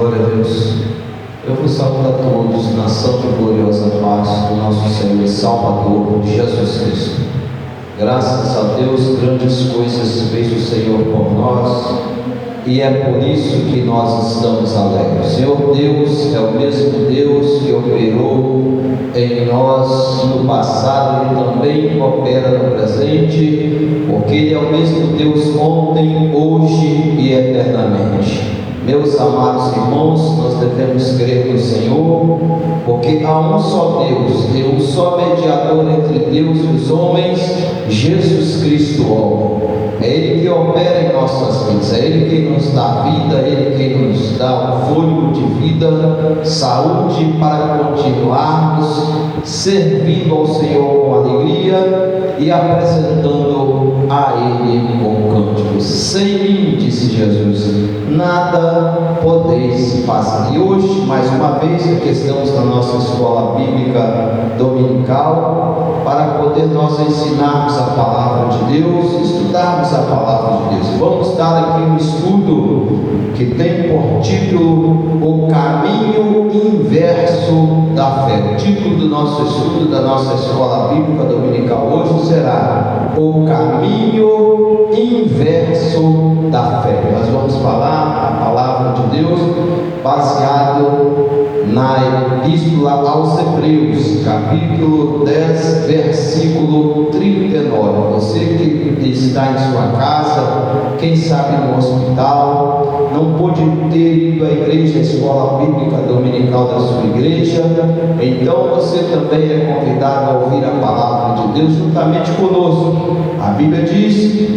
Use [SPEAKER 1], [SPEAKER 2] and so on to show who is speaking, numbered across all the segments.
[SPEAKER 1] Glória a Deus. Eu vos saúdo a todos na santa e gloriosa paz do nosso Senhor e Salvador Jesus Cristo. Graças a Deus, grandes coisas fez o Senhor por nós, e é por isso que nós estamos alegres. O Senhor Deus é o mesmo Deus que operou em nós no passado, Ele também opera no presente, porque Ele é o mesmo Deus ontem, hoje e eternamente. Meus amados irmãos, nós devemos crer no Senhor, porque há um só Deus e um só mediador entre Deus e os homens, Jesus Cristo, homem. É Ele que opera em nossas vidas, é Ele quem nos dá vida, é Ele quem nos dá um fôlego de vida, saúde para continuarmos servindo ao Senhor com alegria e apresentando a Ele com cânticos. Sem mim, disse Jesus, nada podeis fazer. E hoje, mais uma vez, aqui estamos na nossa escola bíblica dominical, para poder nós ensinarmos a palavra de Deus, estudarmos a palavra de Deus. Vamos dar aqui um estudo que tem por título O Caminho Inverso da Fé. O título do nosso estudo da nossa escola bíblica dominical hoje será O Caminho Inverso da Fé. Nós vamos falar a palavra de Deus baseado na Epístola aos Hebreus, capítulo 10, versículo 39. Você que está em sua casa, quem sabe no hospital, não pôde ter ido à igreja, à escola bíblica dominical da sua igreja, então você também é convidado a ouvir a palavra de Deus juntamente conosco. A Bíblia diz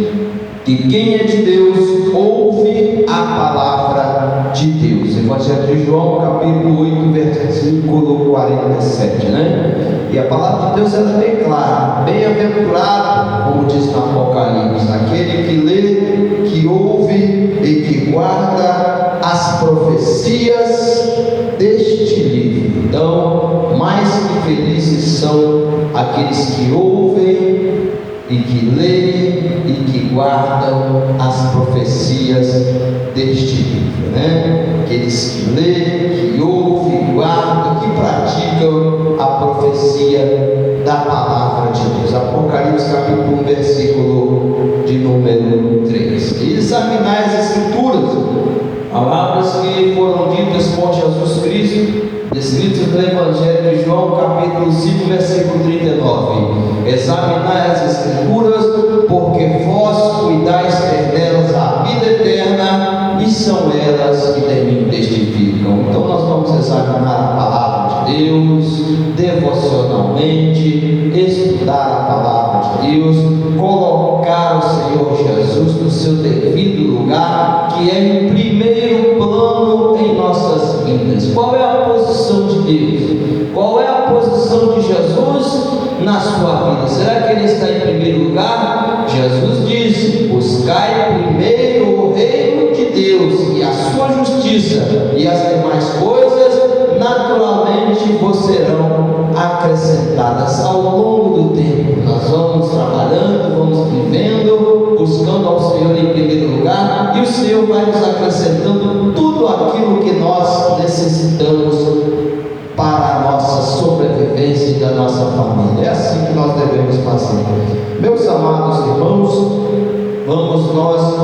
[SPEAKER 1] que quem é de Deus ouve a palavra de Deus. Evangelho de João, capítulo 8, versículo 47, né? E a palavra de Deus ela é bem clara: bem-aventurado, como diz no Apocalipse, aquele que lê, que ouve e que guarda as profecias deste livro. Então, mais que felizes são aqueles que ouvem e que leem e que guardam as profecias deste livro, né? Aqueles que leem, que ouvem, guardam, que praticam a profecia da palavra de Deus. Apocalipse capítulo 1, versículo de número 3. E examinai as Escrituras, palavras que foram ditas por Jesus Cristo, descritas no Evangelho de João, capítulo 5, versículo 39. Examinai as Escrituras, porque vós cuidais ter nelas a vida eterna, e são elas que de mim testificam. Então nós vamos examinar a palavra de Deus devocionalmente, estudar a palavra de Deus, colocar o Senhor Jesus no seu devido lugar, que é em primeiro plano em nossas vidas. Qual é a posição de Deus? Qual é a posição de Jesus na sua vida? Será que Ele está em primeiro lugar? Jesus disse: buscai primeiro o reino de Deus e a sua justiça, e as demais coisas naturalmente vos serão acrescentadas. Ao longo do tempo nós vamos trabalhando, vamos vivendo, buscando ao Senhor em primeiro lugar, e o Senhor vai nos acrescentando tudo aquilo que nós necessitamos para a nossa sobrevivência e da nossa família. É assim que nós devemos fazer. Meus amados irmãos, vamos nós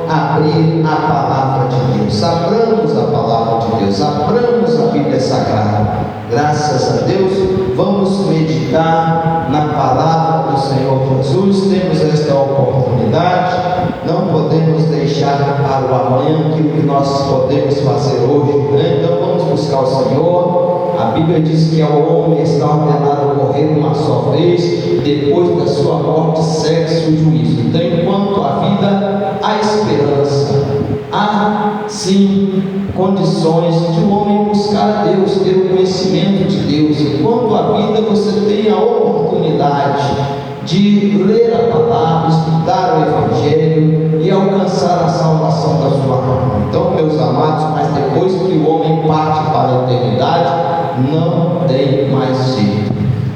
[SPEAKER 1] abrir a palavra de Deus. Abramos a palavra de Deus, abramos a Bíblia Sagrada. Graças a Deus, vamos meditar na palavra do Senhor Jesus. Temos esta oportunidade, não podemos deixar para o amanhã aquilo que nós podemos fazer hoje, né? Então vamos buscar o Senhor. A Bíblia diz que ao homem está ordenado morrer uma só vez, depois da sua morte segue-se o juízo. Então, enquanto há vida, há esperança. Há sim condições de um homem buscar a Deus, ter o conhecimento de Deus. Enquanto há vida, você tem a oportunidade de ler a palavra, estudar o Evangelho e alcançar a salvação da sua alma. Então, meus amados, mas depois que o homem parte para a eternidade, não tem mais jeito.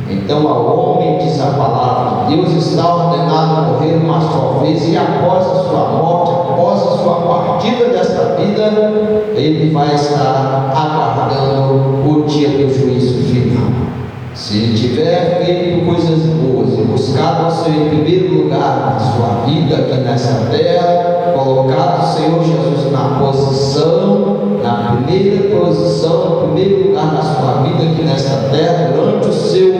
[SPEAKER 1] Então, ao homem, diz a palavra de Deus, está ordenado morrer uma só vez, e após a sua morte, após após a sua partida desta vida, ele vai estar aguardando o dia do juízo final. Se ele tiver feito coisas boas e buscado o seu em primeiro lugar na sua vida aqui nessa terra, colocado o Senhor Jesus na primeira posição, no primeiro lugar na sua vida aqui nesta terra, durante o seu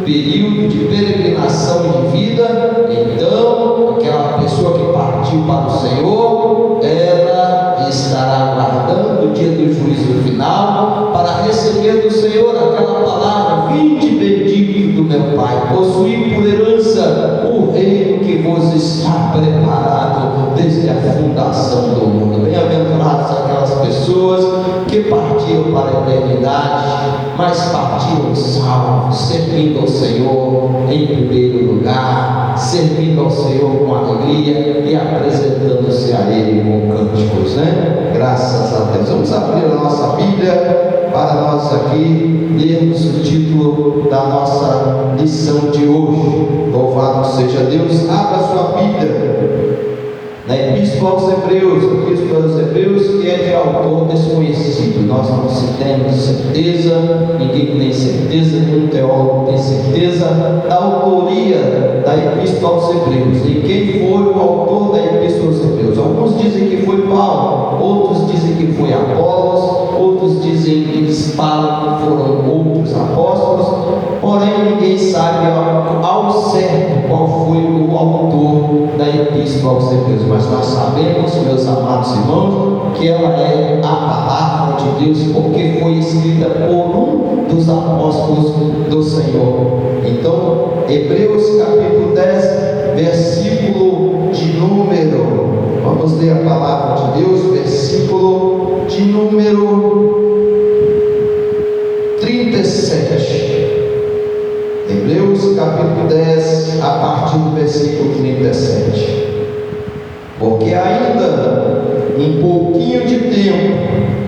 [SPEAKER 1] período de peregrinação de vida, então aquela pessoa que partiu para o Senhor, ela estará aguardando o dia do juízo final para receber do Senhor aquela palavra: vinde bendito do meu Pai, possuí por herança o reino que vos está preparado desde a fundação do mundo. Bem-aventuradas aquelas pessoas que partiram para a eternidade, mas partiram salvos, servindo ao Senhor em primeiro lugar, servindo ao Senhor com alegria e apresentando-se a Ele com cânticos, né? Graças a Deus. Vamos abrir a nossa Bíblia para nós aqui lermos o título da nossa lição de hoje. Louvado seja Deus. Abra sua Bíblia na Epístola aos Hebreus, que é de autor desconhecido. Nós não temos certeza, ninguém tem certeza, nenhum teólogo tem certeza da autoria da Epístola aos Hebreus, e quem foi o autor da Epístola aos Hebreus. Alguns dizem que foi Paulo, outros dizem que foi Apolos, outros dizem que eles falam que foram outros apóstolos, porém ninguém sabe ao certo qual foi o autor da Epístola aos Hebreus. Mas nós sabemos, meus amados irmãos, que ela é a palavra de Deus, porque foi escrita por um dos apóstolos do Senhor. Então, Hebreus capítulo 10, versículo de número, vamos ler a palavra de Deus, versículo de número 37. Hebreus capítulo 10, a partir do versículo 37. Porque ainda um pouquinho de tempo,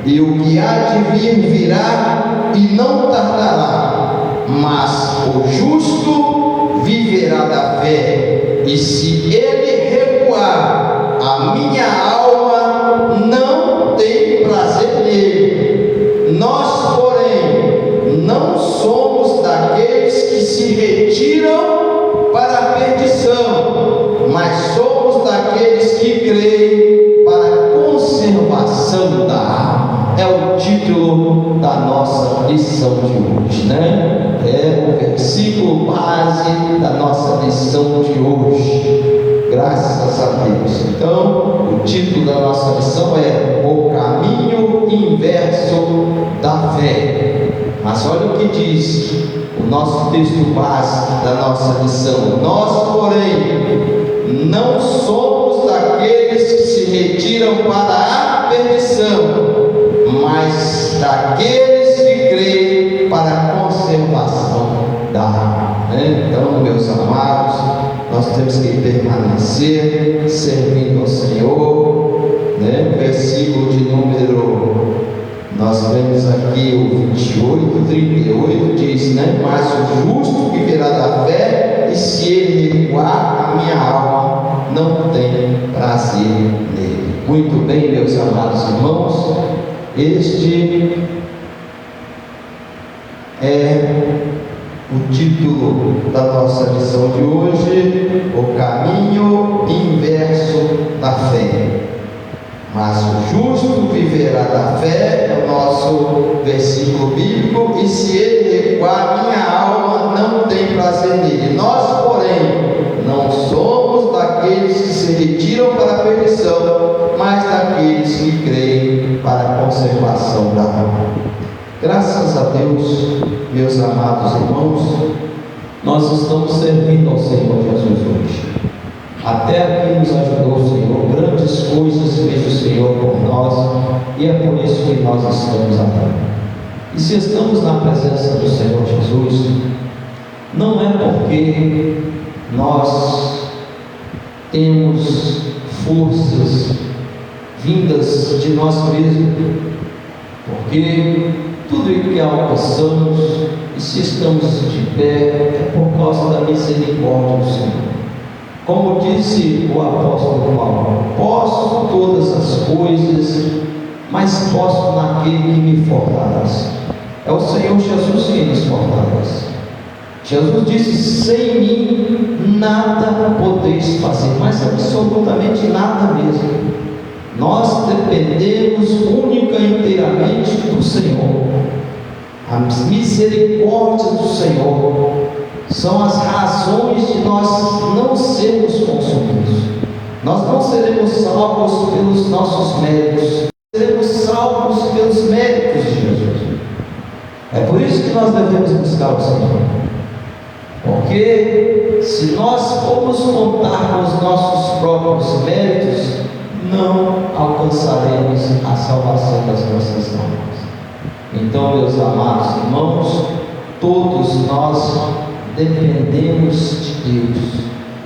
[SPEAKER 1] e o que há de vir virá e não tardará, mas o justo viverá da fé, e se ele recuar, a minha alma não tem prazer nele. Nós, porém, não somos daqueles que se retiram para a perdição, mas somos daqueles que creem para a conservação da alma. É o título da nossa lição de hoje, né? É o versículo base da nossa lição de hoje. Graças a Deus. Então, o título da nossa lição é O Caminho Inverso da Fé. Mas olha o que diz o nosso texto base da nossa lição: nós, porém, não somos daqueles que se retiram para a perdição, mas daqueles que creem para a conservação da alma. Então, meus amados, nós temos que permanecer servindo ao Senhor, né? Versículo de número, nós vemos aqui o 28, 38, diz, né? Mas o justo viverá da fé, e se ele recuar, a minha alma não tem prazer nele. Muito bem, meus amados irmãos, este é o título da nossa lição de hoje: O Caminho Inverso da Fé. Mas o justo viverá da fé, é o nosso versículo bíblico, e se ele recuar, minha alma não tem prazer nele. Nós, porém, não somos daqueles que se retiram para a perdição, mas daqueles que creem para a conservação da alma. Graças a Deus, meus amados irmãos, nós estamos servindo ao Senhor Jesus hoje. Até aqui nos ajudou o Senhor, grandes coisas fez o Senhor por nós, e é por isso que nós estamos aqui. E se estamos na presença do Senhor Jesus, não é porque nós temos forças vindas de nós mesmos, porque tudo o que alcançamos, e se estamos de pé, é por causa da misericórdia do Senhor. Como disse o apóstolo Paulo, posso todas as coisas, mas posso naquele que me fortalece. É o Senhor Jesus que nos fortalece. Jesus disse: sem mim nada podeis fazer, mas absolutamente nada mesmo. Nós dependemos única e inteiramente do Senhor. As misericórdias do Senhor são as razões de nós não sermos consumidos. Nós não seremos salvos pelos nossos méritos, seremos salvos pelos méritos de Jesus. É por isso que nós devemos buscar o Senhor, porque se nós formos contar com os nossos próprios méritos, não alcançaremos a salvação das nossas almas. Então, meus amados irmãos, todos nós dependemos de Deus,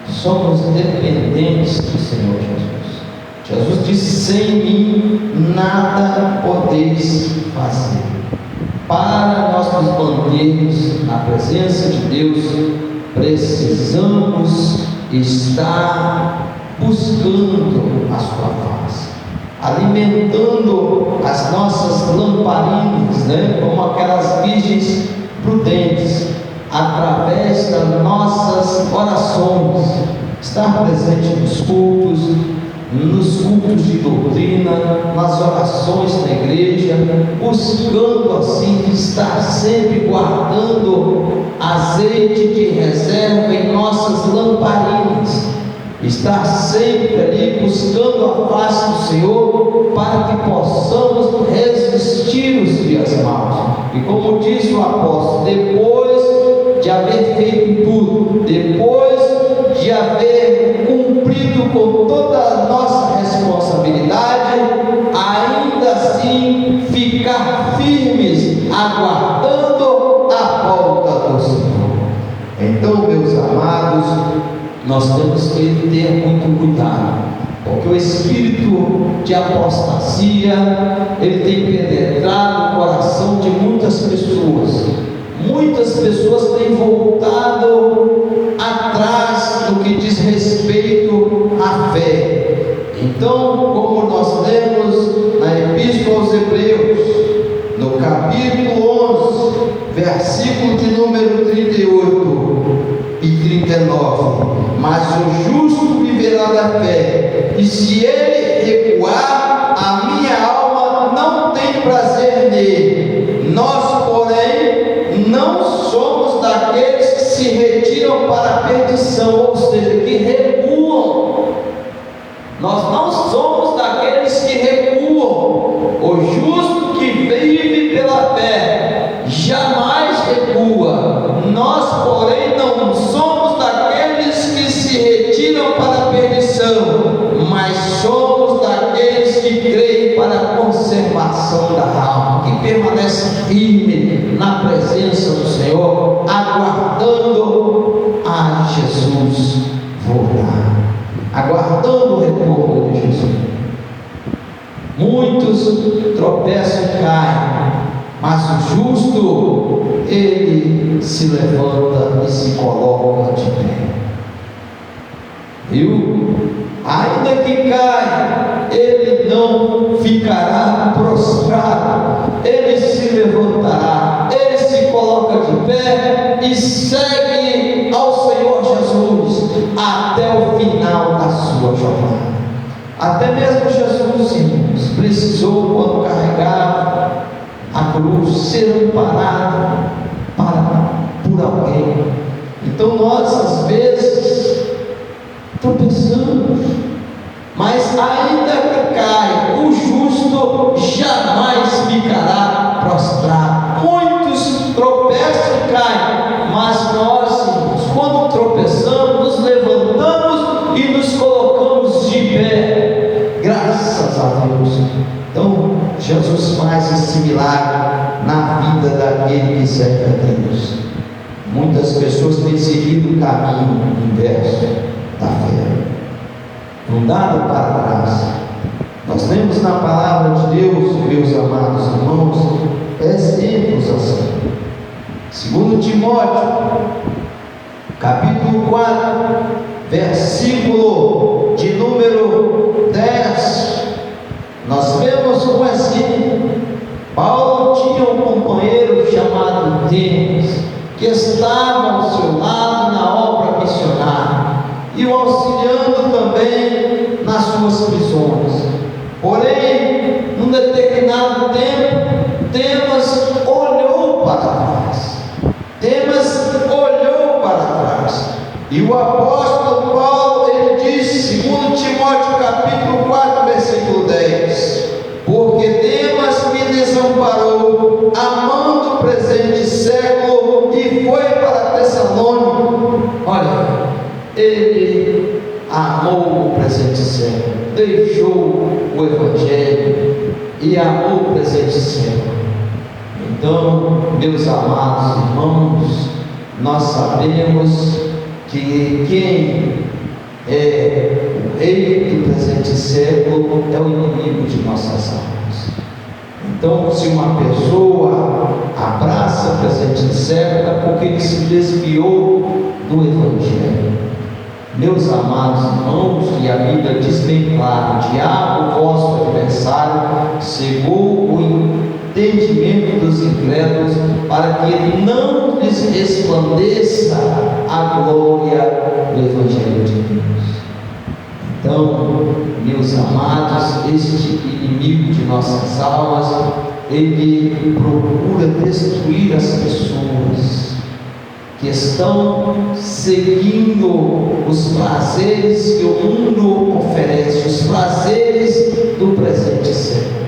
[SPEAKER 1] somos dependentes do Senhor Jesus. Jesus disse: sem mim nada podeis fazer. Para nós nos mantermos na presença de Deus, precisamos estar buscando a sua face, alimentando as nossas lamparinas, como aquelas virgens prudentes, através das nossas orações, estar presente nos cultos de doutrina, nas orações da igreja, buscando assim estar sempre guardando azeite de reserva em nossas lamparinas, estar sempre ali buscando a face do Senhor, para que possamos resistir os dias maus. E como diz o apóstolo, depois de haver feito tudo, depois de haver cumprido com toda a nossa responsabilidade, ainda assim ficar firmes, aguardando a volta do Senhor. Então, meus amados, nós temos que ter muito cuidado, porque o espírito de apostasia, ele tem penetrado no coração de muitas pessoas. Muitas pessoas têm voltado atrás no que diz respeito à fé. Então, como nós lemos na Epístola aos Hebreus, no capítulo 11, versículo de número 38 e 39, mas o justo viverá da fé, e se ele recuar, a minha alma não tem prazer nele. Nós, porém, não somos daqueles que se retiram para a perdição, ou seja, que recuam. Nós não somos daqueles que recuam. O justo que vive pela fé jamais recua. Nós, porém, não somos daqueles que se retiram para a perdição, mas somos daqueles que creem para a conservação da alma, que permanecem firme na presença do Senhor, aguardando a Jesus voltar, aguardando o retorno de Jesus. Muitos tropeçam e caem, mas o justo, ele se levanta e se coloca de pé. Viu? Ainda que caia, ele não ficará prostrado, ele se levantará, ele se coloca de pé e segue ao Senhor Jesus até o final da sua jornada. Até mesmo Jesus, irmãos, precisou, quando carregava a cruz, ser amparado por alguém. Então nós, às vezes, tropeçamos, mas ainda que caia, o justo jamais ficará prostrado. Muitos tropeçam e caem, mas nós, irmãos, quando tropeçamos, nos levantamos e nos colocamos de pé, graças a Deus. Então Jesus faz esse milagre na vida daquele que serve a Deus. Muitas pessoas têm seguido o caminho inverso da fé, andado para trás. Nós temos na palavra de Deus, meus amados irmãos, exemplos assim. 2 Timóteo, capítulo 4, versículo de número 10, nós vemos como assim: Paulo tinha um companheiro chamado Demas, que estava ao seu lado na obra missionária e o auxiliando também nas suas prisões. Porém, num determinado tempo, Demas olhou para trás. E o apóstolo Paulo, ele disse, segundo Timóteo capítulo 4, versículo 10: porque Demas me desamparou, amando o presente século, e foi para Tessalônica. Olha, ele amou o presente século, deixou o Evangelho e amou o presente século. Então, meus amados irmãos, nós sabemos que quem é o rei do presente século é o inimigo de nossas almas. Então, se uma pessoa abraça o presente século, é porque ele se desviou do Evangelho. Meus amados irmãos, e a Bíblia diz bem claro: o diabo, vosso adversário, cegou o entendimento dos incrédulos, para que ele não lhes resplandeça a glória do Evangelho de Deus. Então, meus amados, este inimigo de nossas almas, ele procura destruir as pessoas que estão seguindo os prazeres que o mundo oferece, os prazeres do presente século.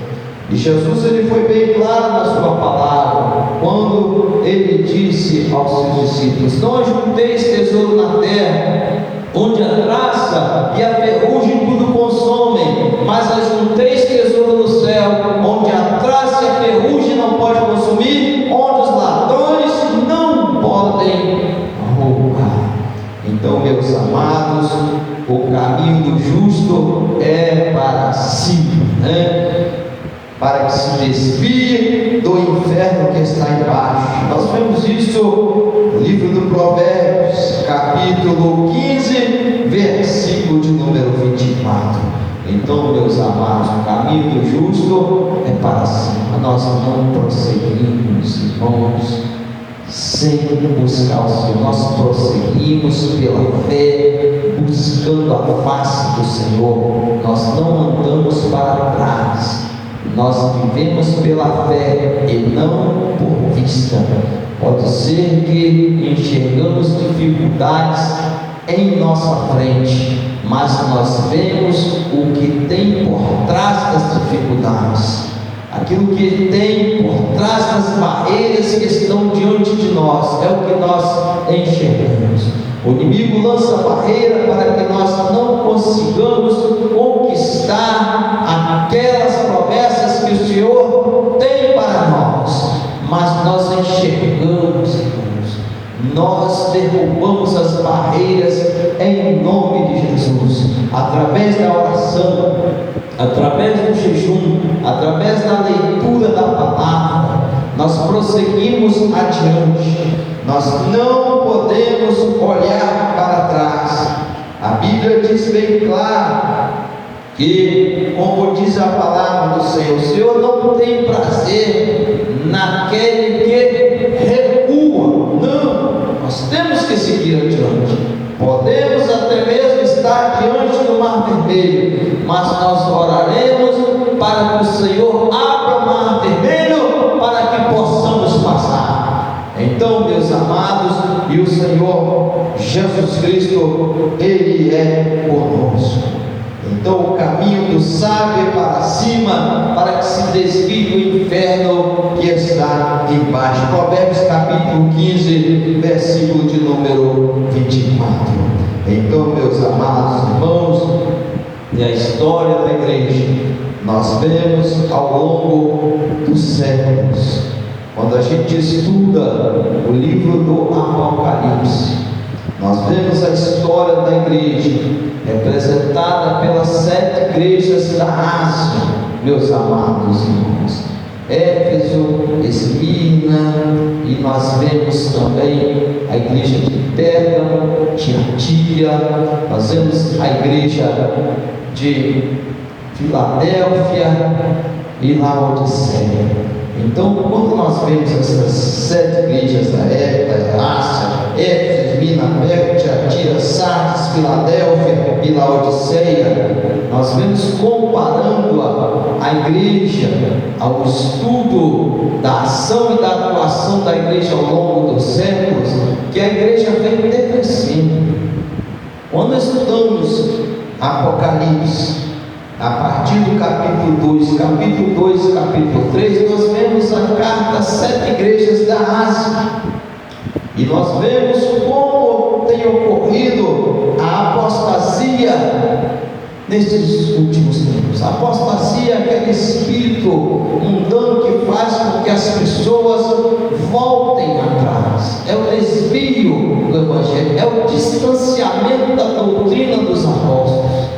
[SPEAKER 1] E Jesus, ele foi bem claro na sua palavra, quando ele disse aos seus discípulos: não ajunteis tesouro na terra, onde a traça e a ferrugem tudo consomem, mas ajunteis tesouro no céu, onde a traça e a ferrugem não pode consumir, onde os ladrões não podem roubar. Então, meus amados, o caminho do justo é para cima, para que se desvie do inferno que está embaixo. Nós vemos isso no livro do Provérbios, capítulo 15, versículo de número 24. Então, meus amados, o caminho do justo é para cima. Nós não prosseguimos, irmãos, sem buscar o Senhor. Nós prosseguimos pela fé, buscando a face do Senhor. Nós não andamos para trás. Nós vivemos pela fé e não por vista. Pode ser que enxergamos dificuldades em nossa frente, mas nós vemos o que tem por trás das dificuldades, aquilo que tem por trás das barreiras que estão diante de nós, é o que nós enxergamos. O inimigo lança barreira para que nós não consigamos conquistar aquelas promessas que o Senhor tem para nós, mas nós enxergamos, irmãos, nós derrubamos as barreiras em nome de Jesus, através da oração, através do jejum, através da leitura da palavra. Nós prosseguimos adiante. Nós não podemos olhar para trás. A Bíblia diz bem claro que, como diz a palavra do Senhor, o Senhor não tem prazer naquele que recua. Não, nós temos que seguir adiante. Podemos até mesmo estar diante do Mar Vermelho, mas nós oraremos para que o Senhor abra o Mar Vermelho para que possamos passar. Então, meus amados, e o Senhor Jesus Cristo, Ele é conosco. Então, o caminho do sábio é para cima, para que se desvie do inferno que está embaixo. Provérbios capítulo 15, versículo de número 24. Então, meus amados irmãos, e a história da igreja, nós vemos ao longo dos séculos, quando a gente estuda o livro do Apocalipse, nós vemos a história da igreja representada pelas 7 igrejas da Ásia, meus amados irmãos. Éfeso, Esmirna, e nós vemos também a igreja de Pérgamo, Tiatira, nós vemos a igreja de Filadélfia e Laodiceia. Então, quando nós vemos essas 7 igrejas da Ásia, Éfeso, Esmirna, Pérgamo, Tiatira, Sardes, Filadélfia e Laodiceia, nós vemos comparando a igreja ao estudo da ação e da atuação da igreja ao longo dos séculos, que a igreja vem decrescendo. Quando estudamos Apocalipse, a partir do capítulo 2, capítulo 3, nós vemos a carta às 7 igrejas da Ásia, e nós vemos como tem ocorrido a apostasia nestes últimos tempos. A apostasia é aquele espírito mundano que faz com que as pessoas voltem atrás, é o desvio do Evangelho, é o distanciamento da doutrina dos apóstolos.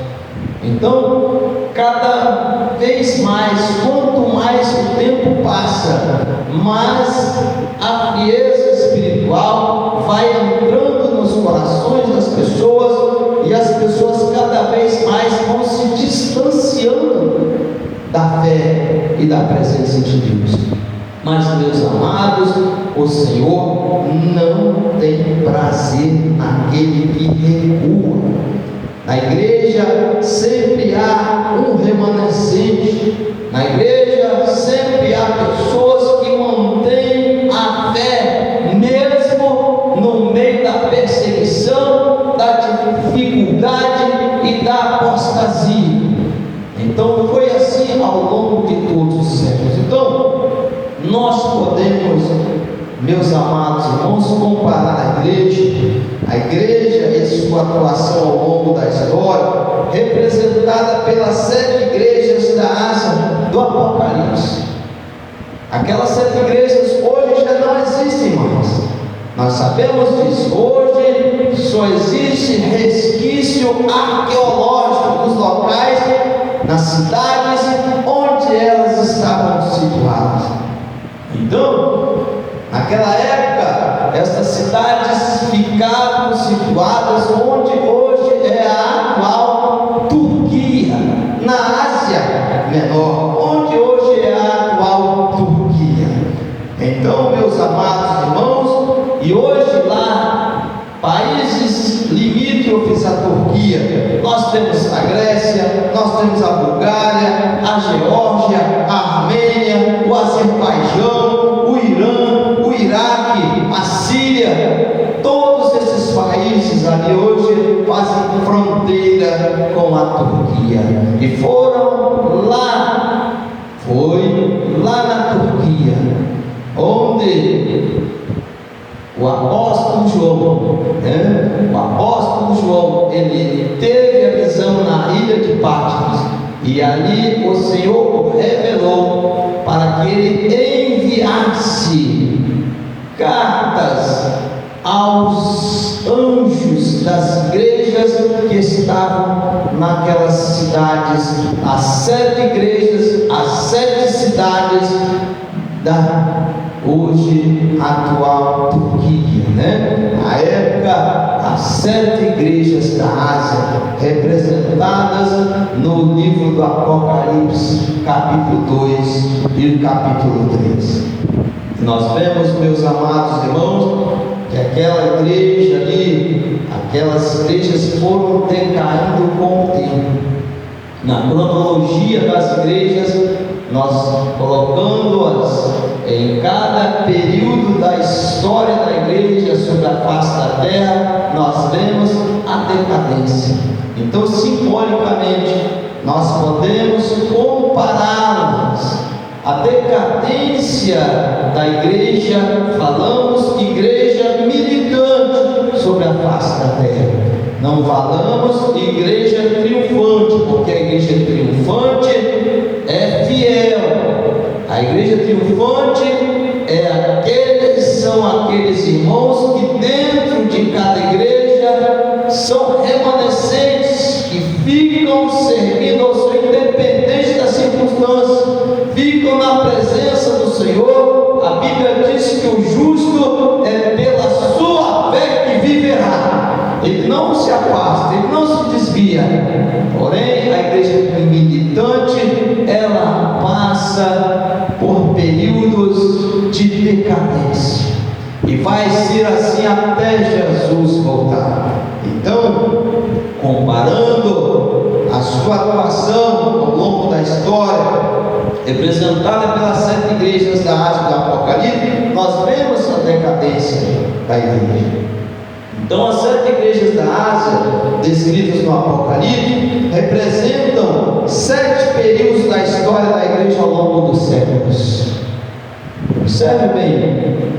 [SPEAKER 1] Então, cada vez mais, quanto mais o tempo passa, mais a frieza espiritual vai entrando nos corações das pessoas, e as pessoas cada vez mais vão se distanciando da fé e da presença de Deus. Mas, meus amados, o Senhor não tem prazer naquele que recua. Na igreja sempre há um remanescente, na igreja sempre há pessoas que mantêm a fé, mesmo no meio da perseguição, da dificuldade e da apostasia. Então foi assim ao longo de todos os séculos. Então nós podemos, meus amados irmãos, comparar a igreja e sua atuação ao longo da história, representada pelas 7 igrejas da Ásia do Apocalipse. Aquelas 7 igrejas hoje já não existem mais, nós sabemos disso. Hoje só existe resquício arqueológico dos locais, nas cidades onde elas estavam situadas. Então, naquela época, essas cidades ficavam situadas onde hoje é a atual Turquia, na Ásia Menor, onde hoje é a atual Turquia. Então, meus amados irmãos, e hoje lá, países limítrofes à Turquia, nós temos a Grécia, nós temos a Bulgária, a Geórgia, a Armênia, o Azerbaijão, o Irã, o Iraque, a Síria. Todos esses países ali hoje fazem fronteira com a Turquia, e foram lá, foi lá na Turquia onde o apóstolo João, ele teve a visão na ilha de Patmos, e ali o Senhor revelou para que ele enviasse cartas aos anjos das igrejas que estavam naquelas cidades, as 7 igrejas, as 7 cidades da hoje atual Turquia, né? Na época, as 7 igrejas da Ásia, representadas no livro do Apocalipse, capítulo 2 e capítulo 3. Nós vemos, meus amados irmãos, que aquela igreja ali, aquelas igrejas foram decaindo com o tempo. Na cronologia das igrejas, nós colocando-as em cada período da história da igreja sobre a face da terra, nós vemos a decadência. Então, simbolicamente, nós podemos compará-las. A decadência da igreja, falamos igreja militante sobre a face da terra. Não falamos igreja triunfante, porque a igreja triunfante é fiel. A igreja triunfante são aqueles irmãos que dentro de cada igreja são remanescentes, que ficam servindo ao Senhor independente das circunstâncias, ficam na presença Senhor, a Bíblia diz que o justo é pela sua fé que viverá. Ele não se afasta, ele não se desvia. Porém, a igreja militante, ela passa por períodos de decadência, e vai ser assim até Jesus voltar. Então, comparando a sua atuação ao longo da história, representada pelas 7 igrejas da Ásia do Apocalipse, nós vemos a decadência da igreja. Então, as 7 igrejas da Ásia, descritas no Apocalipse, representam 7 períodos da história da igreja ao longo dos séculos. Observe bem: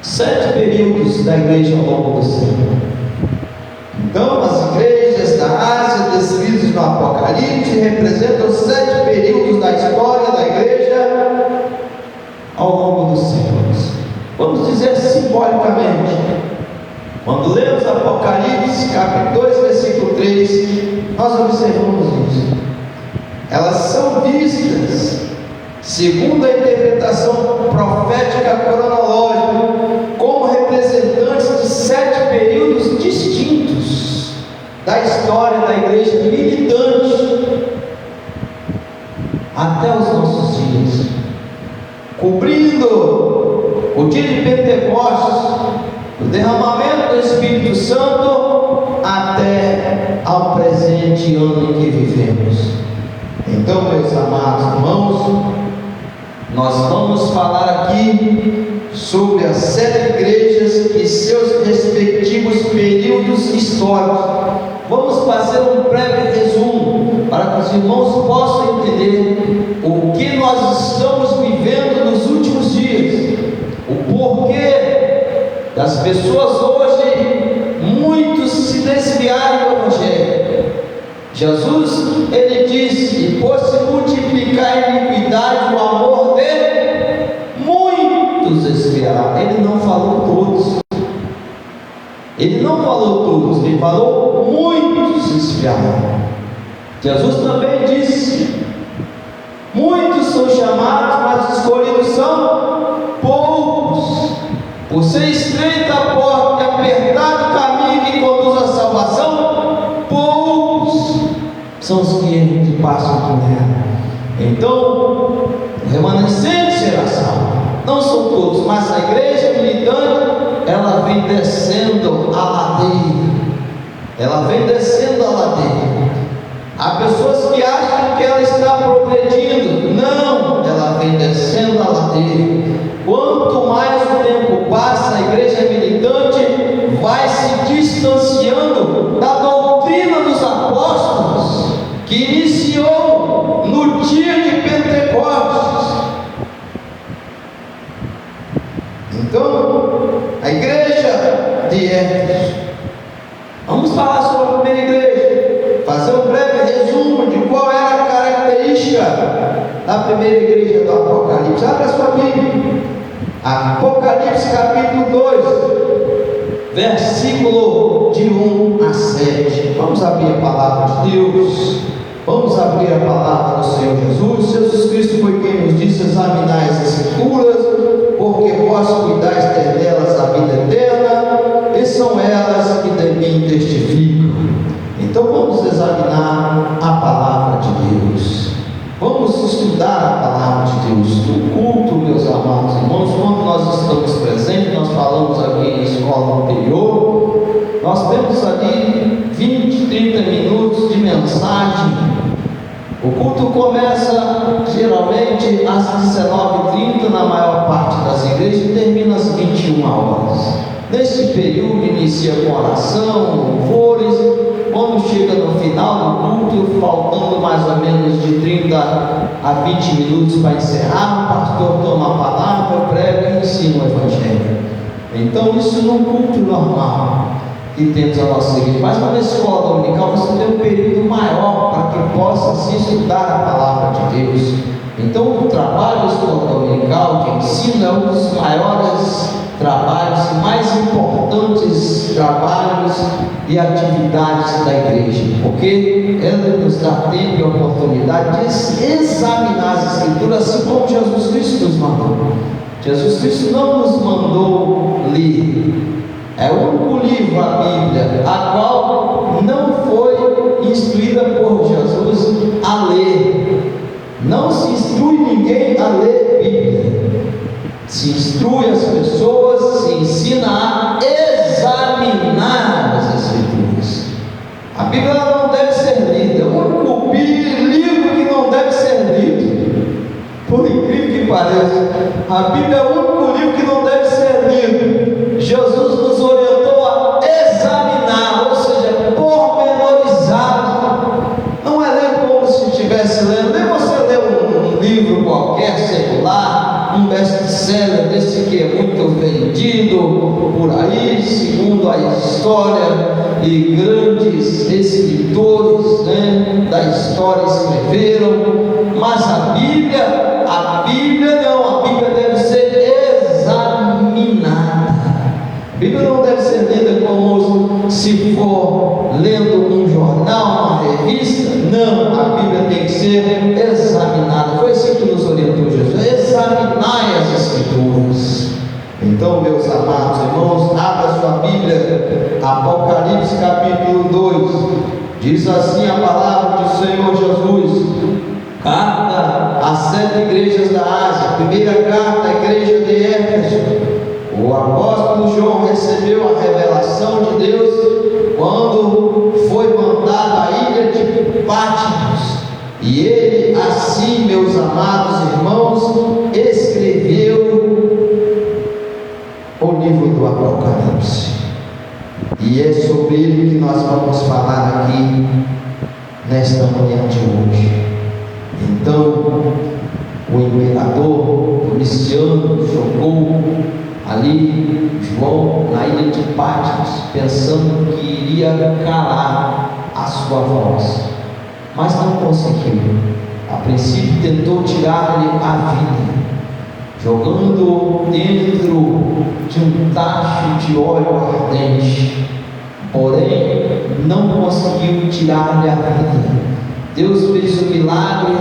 [SPEAKER 1] 7 períodos da igreja ao longo do século. Então, as igrejas da Ásia, descritas no Apocalipse, representam 7 períodos da história da igreja ao longo dos séculos. Vamos dizer simbolicamente, quando lemos Apocalipse, capítulo 2, versículo 3, nós observamos isso. Elas são vistas, segundo a interpretação profética cronológica, como representantes de 7 períodos distintos da história da igreja militante até os nossos dias, cobrindo o dia de Pentecostes, o derramamento do Espírito Santo, até ao presente ano em que vivemos. Então, meus amados irmãos, nós vamos falar aqui sobre as 7 igrejas e seus respectivos períodos históricos. Vamos fazer um breve resumo para que os irmãos possam entender o que nós estamos vivendo nos últimos dias, o porquê das pessoas hoje, muitos se desviaram do Evangelho. Jesus, ele disse: e por se multiplicar a iniquidade, o amor de muitos esfriará. Ele não falou todos, ele não falou todos, ele falou muitos esfriarão. Jesus também disse: muitos são chamados, mas escolhidos são poucos. Por ser estreita a porta e apertado o caminho que conduz à salvação, poucos são os que passam por ela. Então, o remanescente será salvo. Não são todos, mas a igreja militante, ela vem descendo a ladeira. Ela vem descendo a ladeira. Há pessoas que acham que ela está progredindo. Não, ela vem descendo a ladeira. Quanto mais o tempo passa, a igreja militante vai se distanciando da doutrina dos apóstolos, que iniciou no dia de Pentecostes. Então, a igreja de Éfeso, vamos falar sobre a primeira igreja, fazer um breve resumo de qual era a característica da primeira igreja do Apocalipse. Abra a sua Bíblia, Apocalipse capítulo 2, versículo de 1 a 7. Vamos abrir a palavra de Deus. Vamos abrir a palavra do Senhor Jesus. Jesus Cristo foi quem nos disse: examinai as Escrituras, porque vós cuidais delas a vida eterna, e são elas que de mim testificam. Então vamos examinar a palavra de Deus. Vamos estudar a palavra de Deus. No culto, meus amados irmãos, quando nós estamos presentes, nós falamos aqui em escola anterior, nós temos ali 20, 30 minutos de mensagem. O culto começa geralmente às 19h30 na maior parte das igrejas e termina às 21 horas. Neste período inicia com oração, louvores. Quando chega no final do culto, faltando mais ou menos de 30 a 20 minutos para encerrar, o pastor toma a palavra, prega e ensina o Evangelho. Então, isso num culto normal que temos a nossa igreja. Mas na escola dominical você tem um período maior para que possa se estudar a palavra de Deus. Então, o trabalho da escola dominical de ensino é um dos maiores trabalhos, mais importantes trabalhos e atividades da igreja, porque ela nos dá tempo e oportunidade de examinar as Escrituras, assim como Jesus Cristo nos mandou. Jesus Cristo não nos mandou ler. É o único livro, a Bíblia, a qual não foi instruída por Jesus a ler. Não se instrui ninguém a ler Bíblia. Se instrui as pessoas, se ensina a examinar as Escrituras. A Bíblia não deve ser lida. O único livro que não deve ser lido, por incrível que pareça, a Bíblia é o único livro que não deve ser lido. Jesus nos orientou a examinar, ou seja, pormenorizar. Não é ler como se estivesse lendo. Nem você lê um livro qualquer, secular, um best-seller desse que é muito vendido por aí, segundo a história, e grandes escritores, da história escreveram. Mas a Bíblia não, a Bíblia deve ser examinada. A Bíblia não deve ser lida como se for lendo um jornal, uma revista. Não, a Bíblia tem que ser examinada. Foi assim que nos orientou Jesus: examinai as Escrituras. Então, meus amados irmãos, abra sua Bíblia, Apocalipse capítulo 2, diz assim a palavra do Senhor Jesus: carta às 7 igrejas da Ásia. Primeira carta à igreja de Éfeso. O apóstolo João recebeu a revelação de Deus quando foi mandado à ilha de Patmos, e ele, assim, meus amados irmãos, escreveu o livro do Apocalipse, e é sobre ele que nós vamos falar aqui nesta manhã de hoje. Então, o imperador Domiciano jogou ali João na ilha de Patmos, pensando que iria calar a sua voz, mas não conseguiu. A princípio tentou tirar-lhe a vida, jogando dentro de um tacho de óleo ardente, porém não conseguiu tirar-lhe a vida. Deus fez o milagre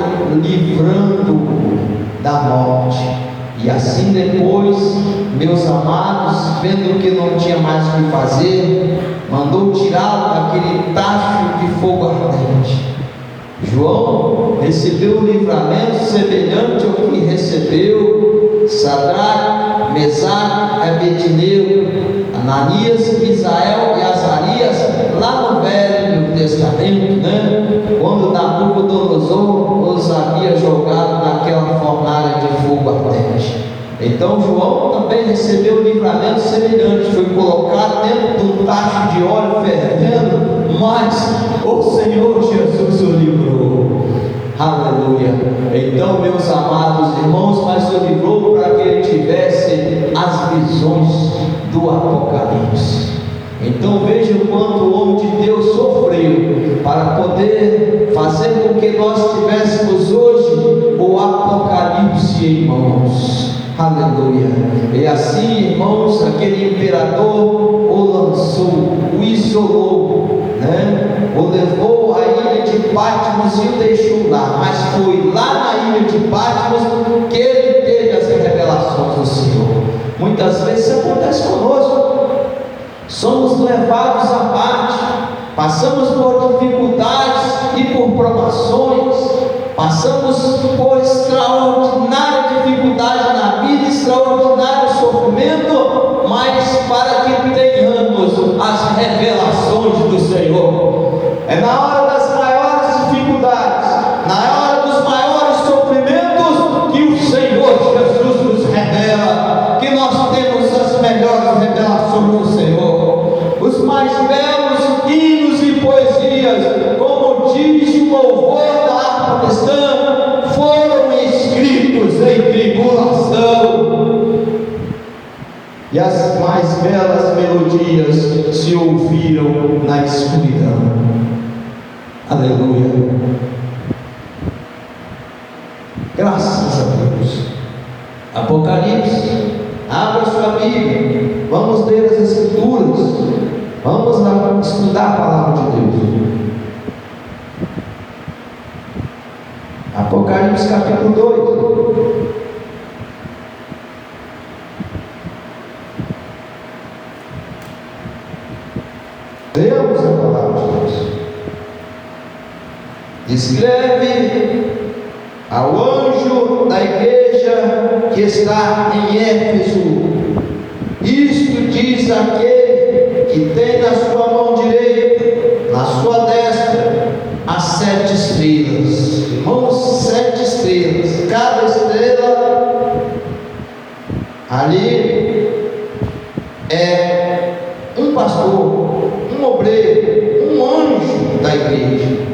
[SPEAKER 1] livrando-o da morte. E assim depois, meus amados, vendo que não tinha mais o que fazer, mandou tirá-lo daquele tacho de fogo ardente. João recebeu um livramento semelhante ao que recebeu Sadraque, Mesaque, Abednego, Ananias, Misael e Azarias, lá no Velho Testamento, quando Nabucodonosor os havia jogado naquela fornalha de fogo ardente. Então João também recebeu um livramento semelhante, foi colocado dentro de um tacho de óleo fervendo, mas o Senhor Jesus o livrou. Aleluia. Então, meus amados irmãos, mas o livrou para que ele tivesse as visões do Apocalipse. Então veja o quanto o homem de Deus sofreu para poder fazer com que nós tivéssemos hoje o Apocalipse em mãos. Aleluia. E assim, irmãos, aquele imperador o lançou, o isolou, o levou à ilha de Patmos e o deixou lá. Mas foi lá na ilha de Patmos que ele teve as revelações do Senhor. Muitas vezes isso acontece conosco. Somos levados à parte, passamos por dificuldades e por provações, passamos por extraordinária dificuldade na vida, extraordinário sofrimento, mas para que tenhamos as revelações do Senhor. É na hora das maiores dificuldades, na hora dos maiores sofrimentos, que o Senhor Jesus nos revela, que nós temos as melhores revelações do Senhor. Os mais belos hinos e poesias, como diz o louvor da harpa cristã, foram escritos em tribulação, e as mais belas melodias se ouviram na escuridão. Aleluia. Graças a Deus. Apocalipse, Abra sua Bíblia, vamos ler as Escrituras, vamos lá estudar a palavra de Deus. Apocalipse capítulo 2. Lemos a palavra de Deus. Escreve ao anjo da igreja que está em Éfeso: isto diz aquele que tem na sua mão direita, na sua destra, as 7 estrelas. Irmãos, 7 estrelas. Cada estrela ali é um pastor, um obreiro, um anjo da igreja.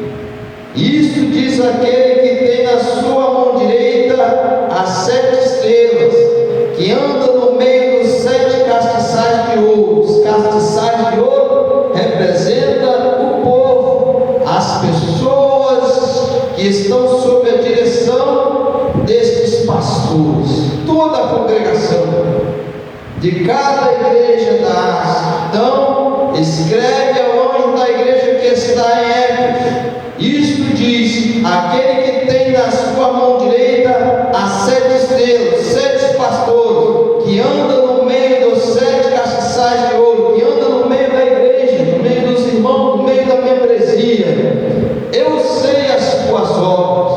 [SPEAKER 1] Isso diz aquele que tem na sua mão direita as 7 estrelas, que anda no meio dos 7 castiçais de ouro. Os castiçais de ouro representam o povo, as pessoas que estão sob a direção destes pastores, toda a congregação de cada igreja da Ásia. Então, escreve ao anjo da igreja que está em Éfeso: isto diz aquele que tem na sua mão direita as 7 estrelas, 7 pastores, que anda no meio dos 7 castiçais de ouro, que anda no meio da igreja, no meio dos irmãos, no meio da membresia. Eu sei as tuas obras.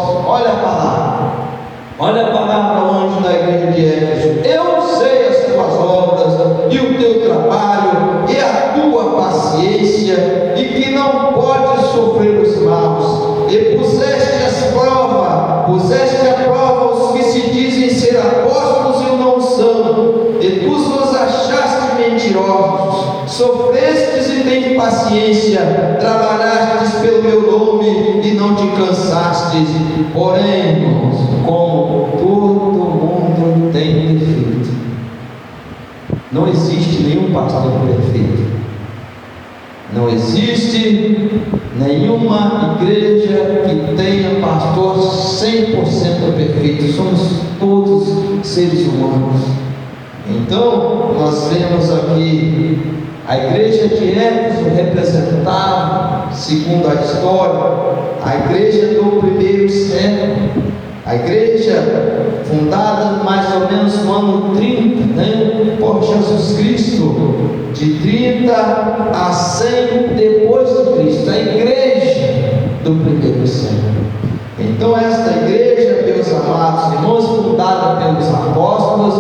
[SPEAKER 1] Olha a palavra ao anjo da igreja de Éfeso: eu sei as tuas obras e o teu trabalho e a tua paciência, e que não podes sofrer os maus, e puseste a prova os que se dizem ser apóstolos e não são, e tu os achaste mentirosos, sofrestes e tens paciência, trabalhastes pelo meu nome e não te cansastes. Porém, irmãos, como todo mundo tem defeito, não existe nenhum pastor perfeito. Não existe nenhuma igreja que tenha pastor 100% perfeito. Somos todos seres humanos. Então, nós vemos aqui a igreja de Éfeso representava, segundo a história, a igreja do primeiro século. A igreja fundada mais ou menos no ano 30, por Jesus Cristo, de 30 a 100 depois de Cristo, a igreja do primeiro século. Então esta igreja, meus amados irmãos, fundada pelos apóstolos,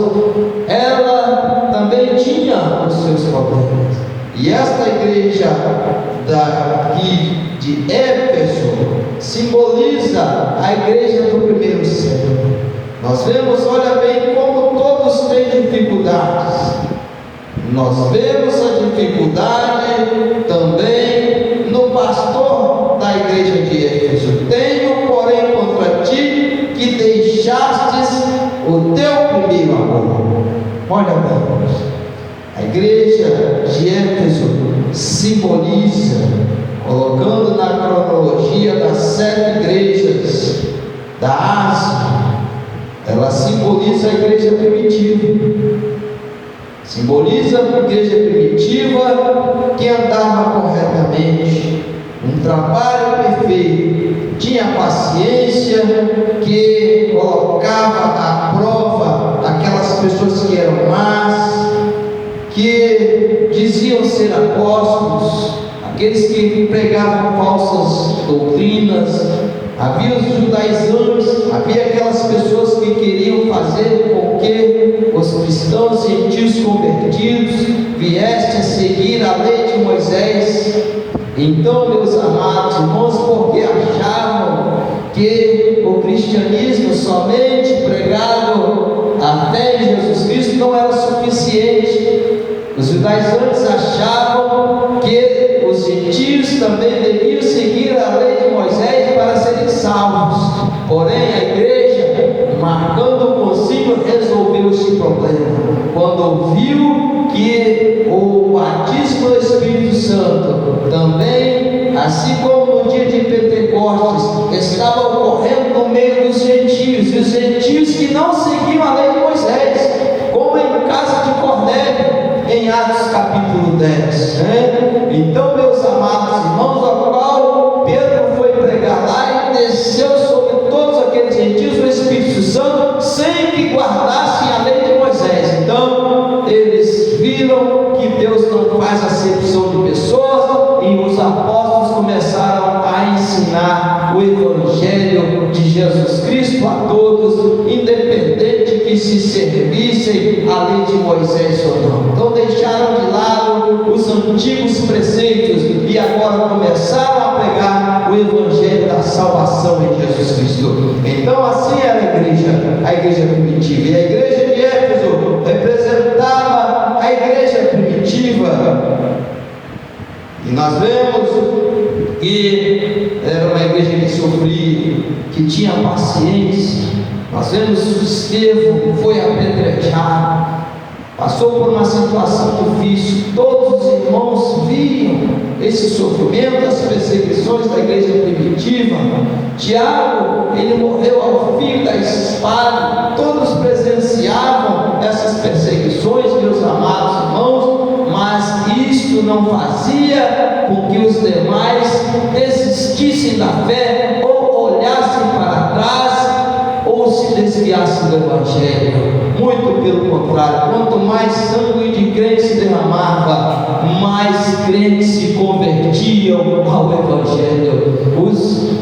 [SPEAKER 1] ela também tinha os seus problemas. E esta igreja daqui de Éfeso simboliza a igreja do primeiro século. Nós vemos, olha bem, como todos têm dificuldades. Nós vemos a dificuldade também no pastor da igreja de Éfeso: tenho, porém, contra ti que deixastes o teu primeiro amor. Olha bem, a igreja de Éfeso simboliza, colocando na cronologia das 7 igrejas da Ásia, ela simboliza a igreja primitiva. Simboliza a igreja primitiva que andava corretamente, um trabalho perfeito, tinha paciência, que colocava à prova aquelas pessoas que eram más, que diziam ser apóstolos, aqueles que pregavam falsas doutrinas. Havia os judaizantes, havia aquelas pessoas que queriam fazer com que os cristãos gentios convertidos viessem a seguir a lei de Moisés. Então, meus amados irmãos, porque achavam que o cristianismo somente pregado a fé em Jesus Cristo não era suficiente. Os judaizantes achavam que os gentios também deviam seguir a lei de Moisés para serem salvos. Porém, a igreja, marcando o concílio, resolveu este problema quando viu que o batismo do Espírito Santo também, assim como no dia de Pentecostes, estava ocorrendo no meio dos gentios, e os gentios que não seguiam a lei de Moisés, como em casa em Atos capítulo 10, né? Então, meus amados irmãos, ao qual Pedro foi pregar lá, e desceu sobre todos aqueles gentios o Espírito Santo, sem que guardassem a lei de Moisés. Então eles viram que Deus não faz acepção de pessoas, e os apóstolos começaram a ensinar o Evangelho de Jesus Cristo a todos, independente que se servissem a lei de Moisés ou não. Então deixaram de lado os antigos preceitos e agora começaram a pregar o Evangelho da salvação em Jesus Cristo. Então assim era a igreja primitiva, e a igreja de Éfeso representava a igreja primitiva. E nós vemos que era uma igreja que sofria, que tinha paciência. Nós vemos que Estevão foi apedrejado, passou por uma situação difícil. Todos os irmãos viam esse sofrimento, as perseguições da igreja primitiva. Tiago, ele morreu ao fio da espada. Todos presenciavam essas perseguições, meus amados irmãos, mas isto não fazia com que os demais desistissem da fé, ou olhassem para trás, ou se desviassem do Evangelho. Muito pelo contrário, quanto mais sangue de crente se derramava, mais crentes se convertiam ao Evangelho. O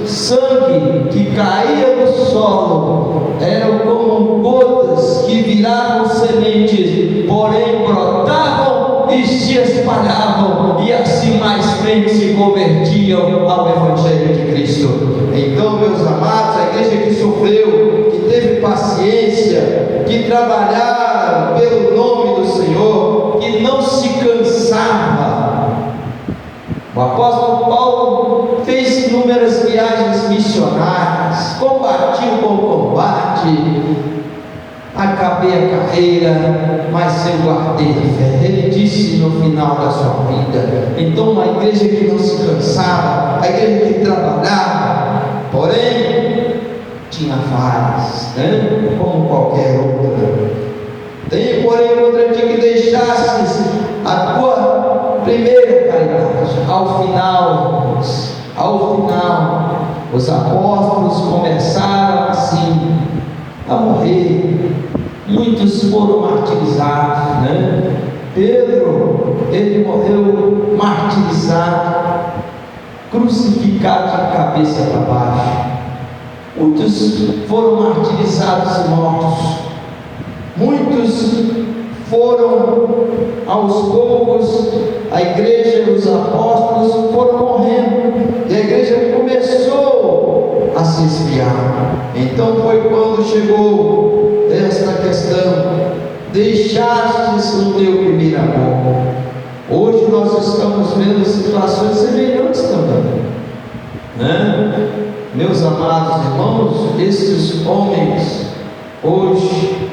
[SPEAKER 1] sangue que caía no solo eram como gotas que viravam sementes, porém brotavam e se espalhavam, e assim mais crentes se convertiam ao Evangelho de Cristo. Então, meus amados, a igreja que sofreu, que teve paciência, que trabalharam pelo nome do Senhor, que não se cansava. O apóstolo Paulo fez inúmeras viagens missionárias, combatiu o bom combate, acabei a carreira, mas eu guardei a fé. Ele disse no final da sua vida. Então, uma igreja que não se cansava, a igreja que trabalhava, porém tinha falhas, né? Como qualquer outra. Tenho, porém, contra ti que deixasses a tua primeira caridade. Ao final, os apóstolos começaram assim a morrer. Muitos foram martirizados, né? Pedro, ele morreu martirizado, crucificado de cabeça para baixo. Muitos foram martirizados e mortos. Muitos foram, aos poucos, a igreja, os apóstolos foram morrendo, e a igreja começou a se esfriar. Então foi quando chegou esta questão: deixastes o teu primeiro amor. Hoje nós estamos vendo situações semelhantes também, né? Meus amados irmãos, esses homens hoje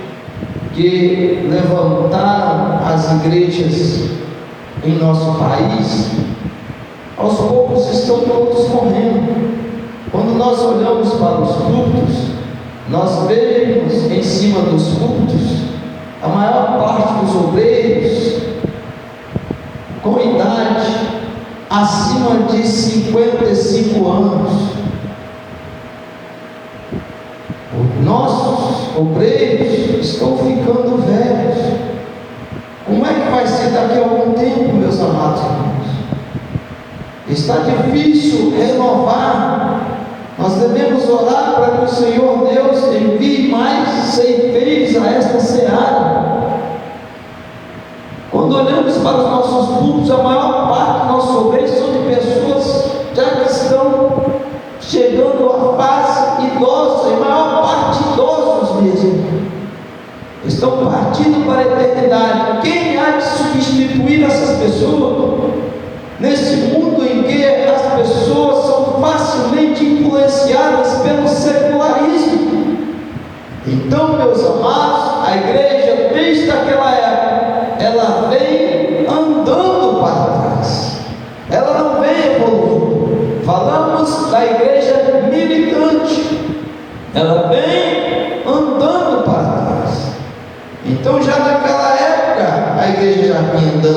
[SPEAKER 1] que levantaram as igrejas em nosso país, aos poucos estão todos morrendo. Quando nós olhamos para os cultos, nós vemos em cima dos cultos a maior parte dos obreiros com idade acima de 55 anos. Nossos obreiros estão ficando velhos. Como é que vai ser daqui a algum tempo, meus amados irmãos? Está difícil renovar. Nós devemos orar para que o Senhor Deus envie mais ceifeiros a esta seara. Quando olhamos para os nossos cultos, a maior parte dos nossos obreiros são de pessoas já que estão chegando à fase idosa, e maior parte idosos mesmo, estão partindo para a eternidade. Quem há de substituir essas pessoas nesse mundo em que as pessoas são facilmente influenciadas pelo secularismo? Então, meus amados, a igreja desde aquela época, ela vem andando para trás, ela não vem evoluindo. Falamos da igreja militante, ela vem andando para trás. Então, já naquela época, a igreja já vinha andando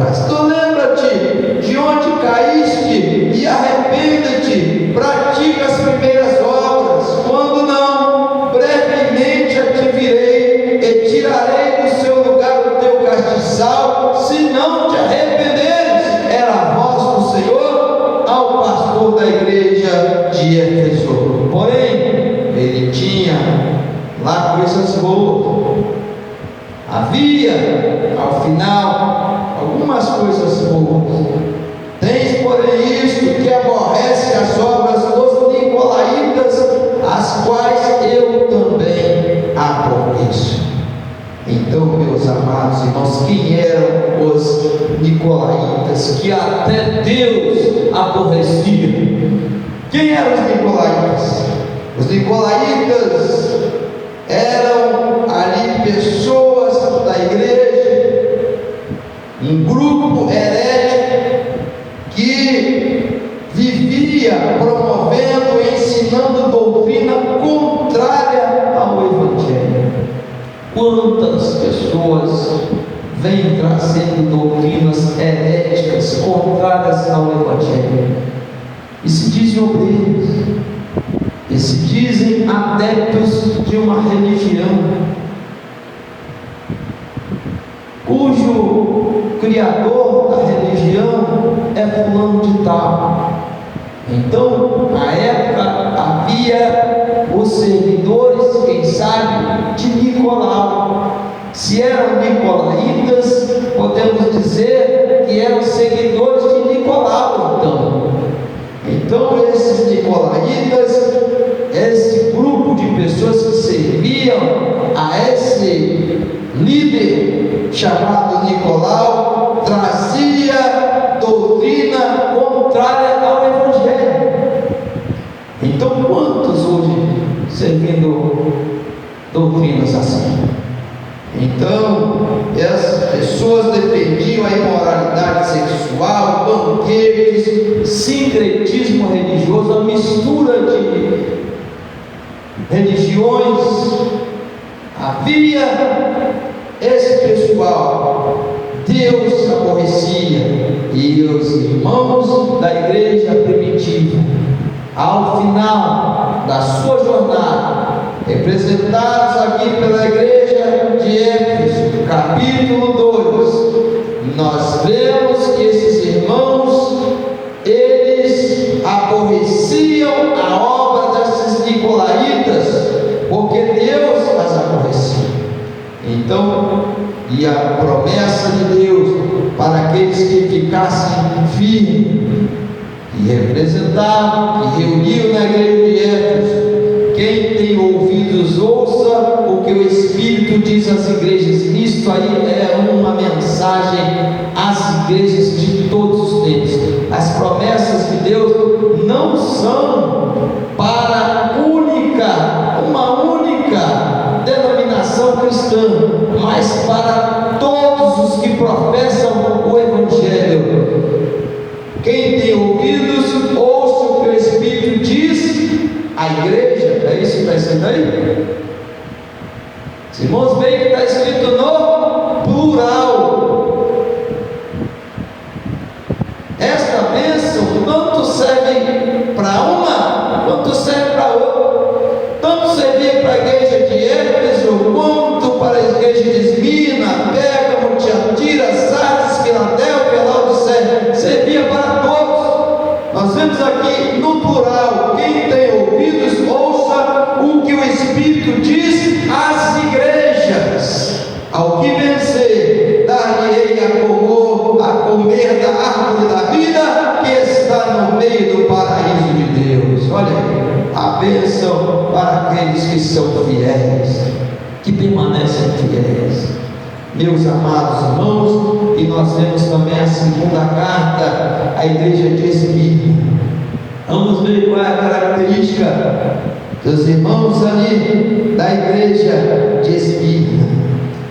[SPEAKER 1] trás. Tu lembra-te de onde caíste e arrependa-te, pratica as primeiras obras. Quando não, brevemente a te virei e tirarei do seu lugar o teu castiçal, se não te arrependeres. Era a voz do Senhor ao pastor da igreja de Éfeso. Porém, ele tinha lá coisas boas. Havia, ao final, algumas coisas boas. Tens, porém, isto que aborrece as obras dos nicolaítas, as quais eu também aborreço. Então, meus amados irmãos, quem eram os nicolaítas que até Deus aborrecia? Quem eram os nicolaítas? Os nicolaítas eram ali pessoas da igreja, um grupo herético que vivia promovendo e ensinando doutrina contrária ao Evangelho. Quantas pessoas vêm trazendo doutrinas heréticas contrárias ao Evangelho e se dizem obreiros, e se dizem adeptos de uma religião cujo criador da religião é fulano de tal. Então, na época, havia os seguidores, quem sabe, de Nicolau. Se eram nicolaítas, podemos dizer que eram seguidores de Nicolau. Então esses nicolaítas, esse grupo de pessoas que serviam a esse líder chamado Nicolau, trazia doutrina contrária ao Evangelho. Então, quantos hoje servindo doutrinas assim? Então, essas pessoas defendiam a imoralidade sexual, banquetes, sincretismo religioso, a mistura de religiões. Havia esse pessoal, Deus aborrecia, e os irmãos da igreja primitiva, ao final da sua jornada, representados aqui pela igreja de Éfeso, capítulo 2, nós vemos que esses irmãos, eles aborreciam a obra desses nicolaítas, porque Deus as aborrecia. Então, e a promessa de Deus para aqueles que ficassem firmes, que representavam, que reuniam na igreja de Éfeso. Quem tem ouvidos, ouça o que o Espírito diz às igrejas. Isto aí é uma mensagem às igrejas de todos os tempos. As promessas de Deus não são para uma única denominação cristã, mas para todos os que professam o Evangelho. Quem tem ouvidos, ouça o que o Espírito diz à igreja. É isso que está escrito aí? Os irmãos veem que está escrito no plural. Esta bênção tanto serve para uma, quanto serve para outra. Tanto servia para a igreja de Éfeso, quanto para a igreja de Esmirna, Pérgamo, Tiatira, Sardes, Filadélfia, Laodiceia. Servia para todos. Nós vemos aqui no plural. Quem tem ouvidos, ouça o que o Espírito diz às igrejas. Ao que vencer, dar-lhe-ei a comer da árvore da vida que está no meio do paraíso de Deus. Olha aí, a bênção para aqueles que são fiéis, que permanecem fiéis. Meus amados irmãos, e nós vemos também a segunda carta à igreja de Esmirna. Vamos ver qual é a característica dos irmãos ali da igreja de Esmirna,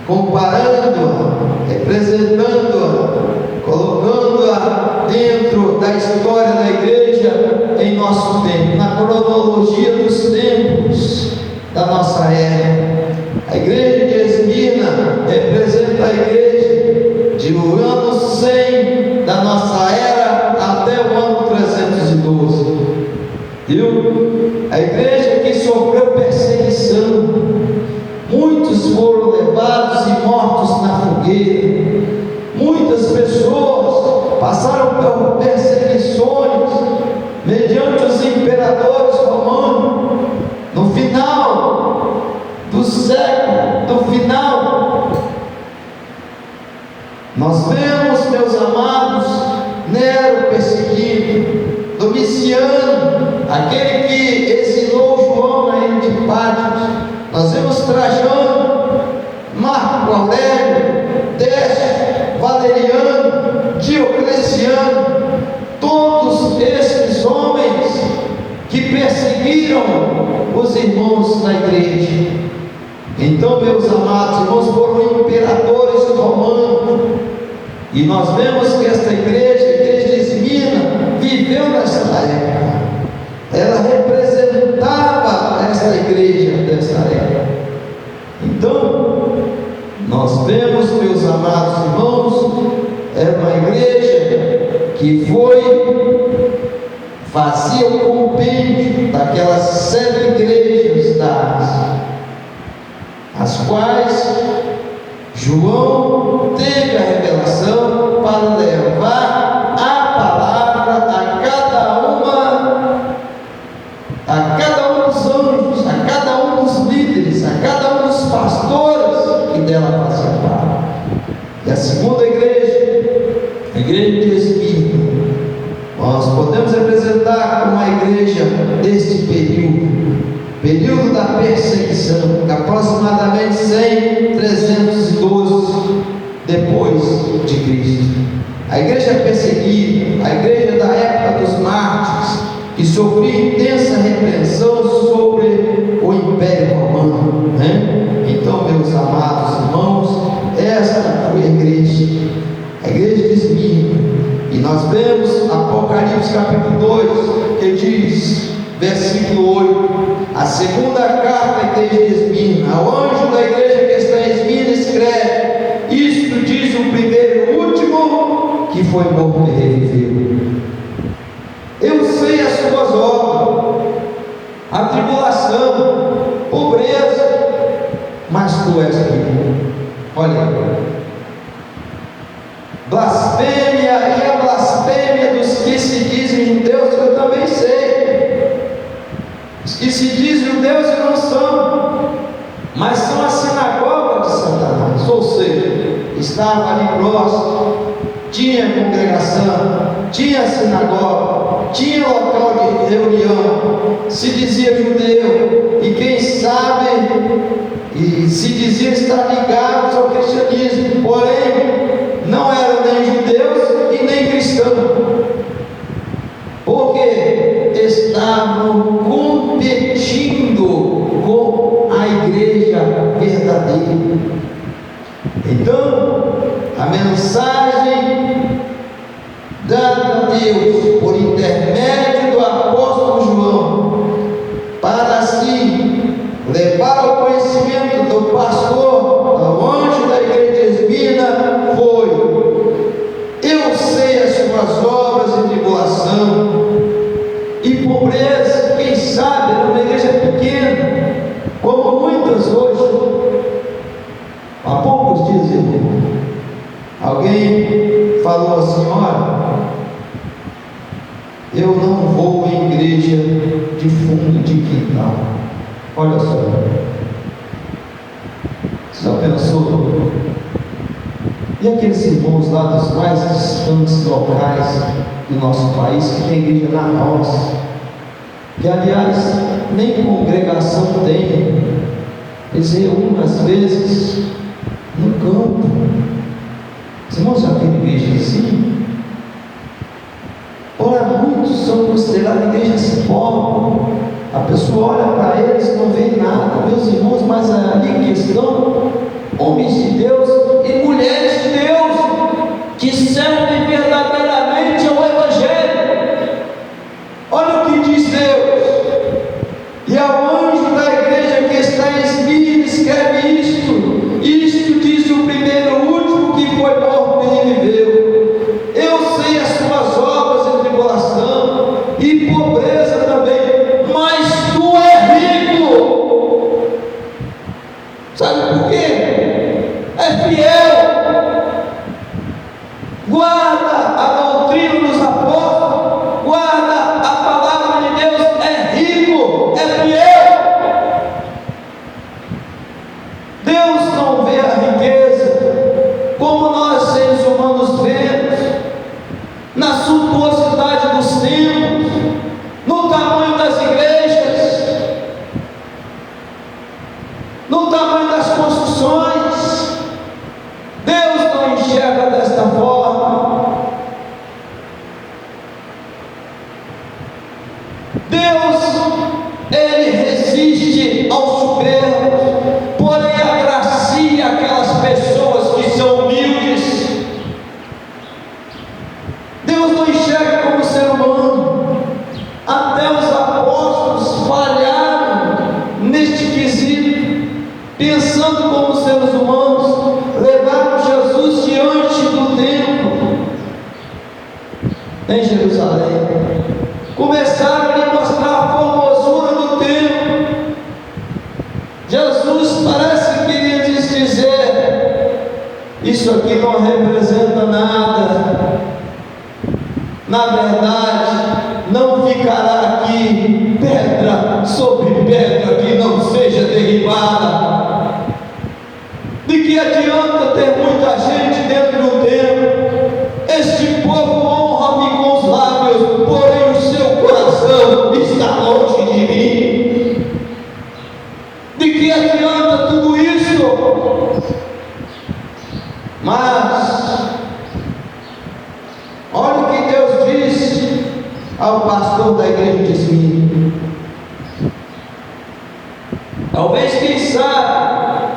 [SPEAKER 1] comparando-a, representando-a, colocando-a dentro da história da igreja em nosso tempo, na cronologia dos tempos da nossa era. A igreja de Esmirna representa a igreja de ano 100 da nossa era até o ano 312. Viu? A igreja que sofreu perseguição, muitos foram levados e mortos na fogueira, muitas pessoas passaram por perseguições mediante os imperadores romanos. No final do século, no final, nós vemos, meus amados, Nero perseguido, Domiciano, aquele que exilou João na ilha de Patmos. Nós vemos Trajano, Marco Aurélio, Décio, Valeriano, Diocleciano, todos esses homens que perseguiram os irmãos da igreja. Então, meus amados irmãos, foram imperadores romanos, e nós vemos que esta igreja, a igreja de Esmina, viveu nessa época. Ela representava esta igreja dessa época. Então, nós vemos, meus amados irmãos, era uma igreja que fazia o compêndio daquelas 7 igrejas da Ásia, as quais João teve a revelação para levar a palavra a cada um dos anjos, a cada um dos líderes, a cada um dos pastores que dela fazia parte. E a segunda igreja, a igreja de Esmina, nós podemos representar como a igreja deste período da perseguição, aproximadamente 312 depois de Cristo. A igreja perseguida, a igreja da época dos mártires, que sofria intensa repreensão sobre o Império Romano, né? Então, meus amados irmãos, esta foi a igreja de Esmina. E nós vemos Apocalipse capítulo 2, que diz, versículo 8: a segunda carta à igreja de Esmina, ao anjo da igreja que está em Esmina, escreve: isto diz o primeiro e o último, que foi morto e reviveu. Eu sei as suas obras, a tribulação, pobreza, mas tu és rico. Olha, blasfêmia e a blasfêmia dos que se dizem judeus, eu também sei. Os que se dizem judeus e não são, mas são a sinagoga de Satanás. Ou seja, estava ali próximo, tinha congregação, tinha sinagoga, tinha local de reunião, se dizia judeu, e quem sabe, e se dizia estar ligados ao cristianismo, porém não eram nem judeus e nem cristãos, porque estavam competindo com a igreja verdadeira. Então, a mensagem dada a Deus por intermédio do apóstolo João, para assim levar ao conhecimento do pastor, do anjo da igreja de Esmina, foi: eu sei as suas obras e tribulação e pobreza. Quem sabe era uma igreja pequena, como muitas hoje. Há poucos dias, irmão, alguém falou assim: olha, eu não vou em igreja de fundo de quintal. Olha só, já pensou? E aqueles irmãos lá dos mais distantes locais do nosso país, que tem igreja na roça, que aliás nem congregação tem, eles reúnem às vezes no campo. Os irmãos já tem igreja assim? Ora, muitos são considerados igrejas pobres. A pessoa olha para eles, não vê nada, meus irmãos, mas ali questão, homens de Deus e mulheres de Deus, que servem verdadeiramente ao Evangelho. Olha o que diz Deus: e ao anjo da igreja que está em Esmina, escreve isto diz o primeiro e o último, que foi morto e reviveu. Eu sei suntuosidade dos templos, no tamanho das igrejas, no tamanho das construções. Deus não enxerga desta forma. Deus, Ele resiste aos soberbos, porém agracia aquelas pessoas que são humildes. Deus não enxerga como ser humano. Até os apóstolos falharam neste quesito, pensando como seres humanos. Levaram Jesus diante do templo em Jerusalém, começaram a lhe mostrar a formosura do templo. Jesus parece que queria lhes dizer: isso aqui não representa nada. Na verdade, não ficará aqui pedra sobre pedra que não seja derribada. De que adianta ter muita gente dentro do templo? Este povo honra-me com os lábios, porém o seu coração está longe de mim. De que adianta tudo isso? Mas olha o que Deus disse ao pastor da igreja de Esmirna. Talvez, quem sabe,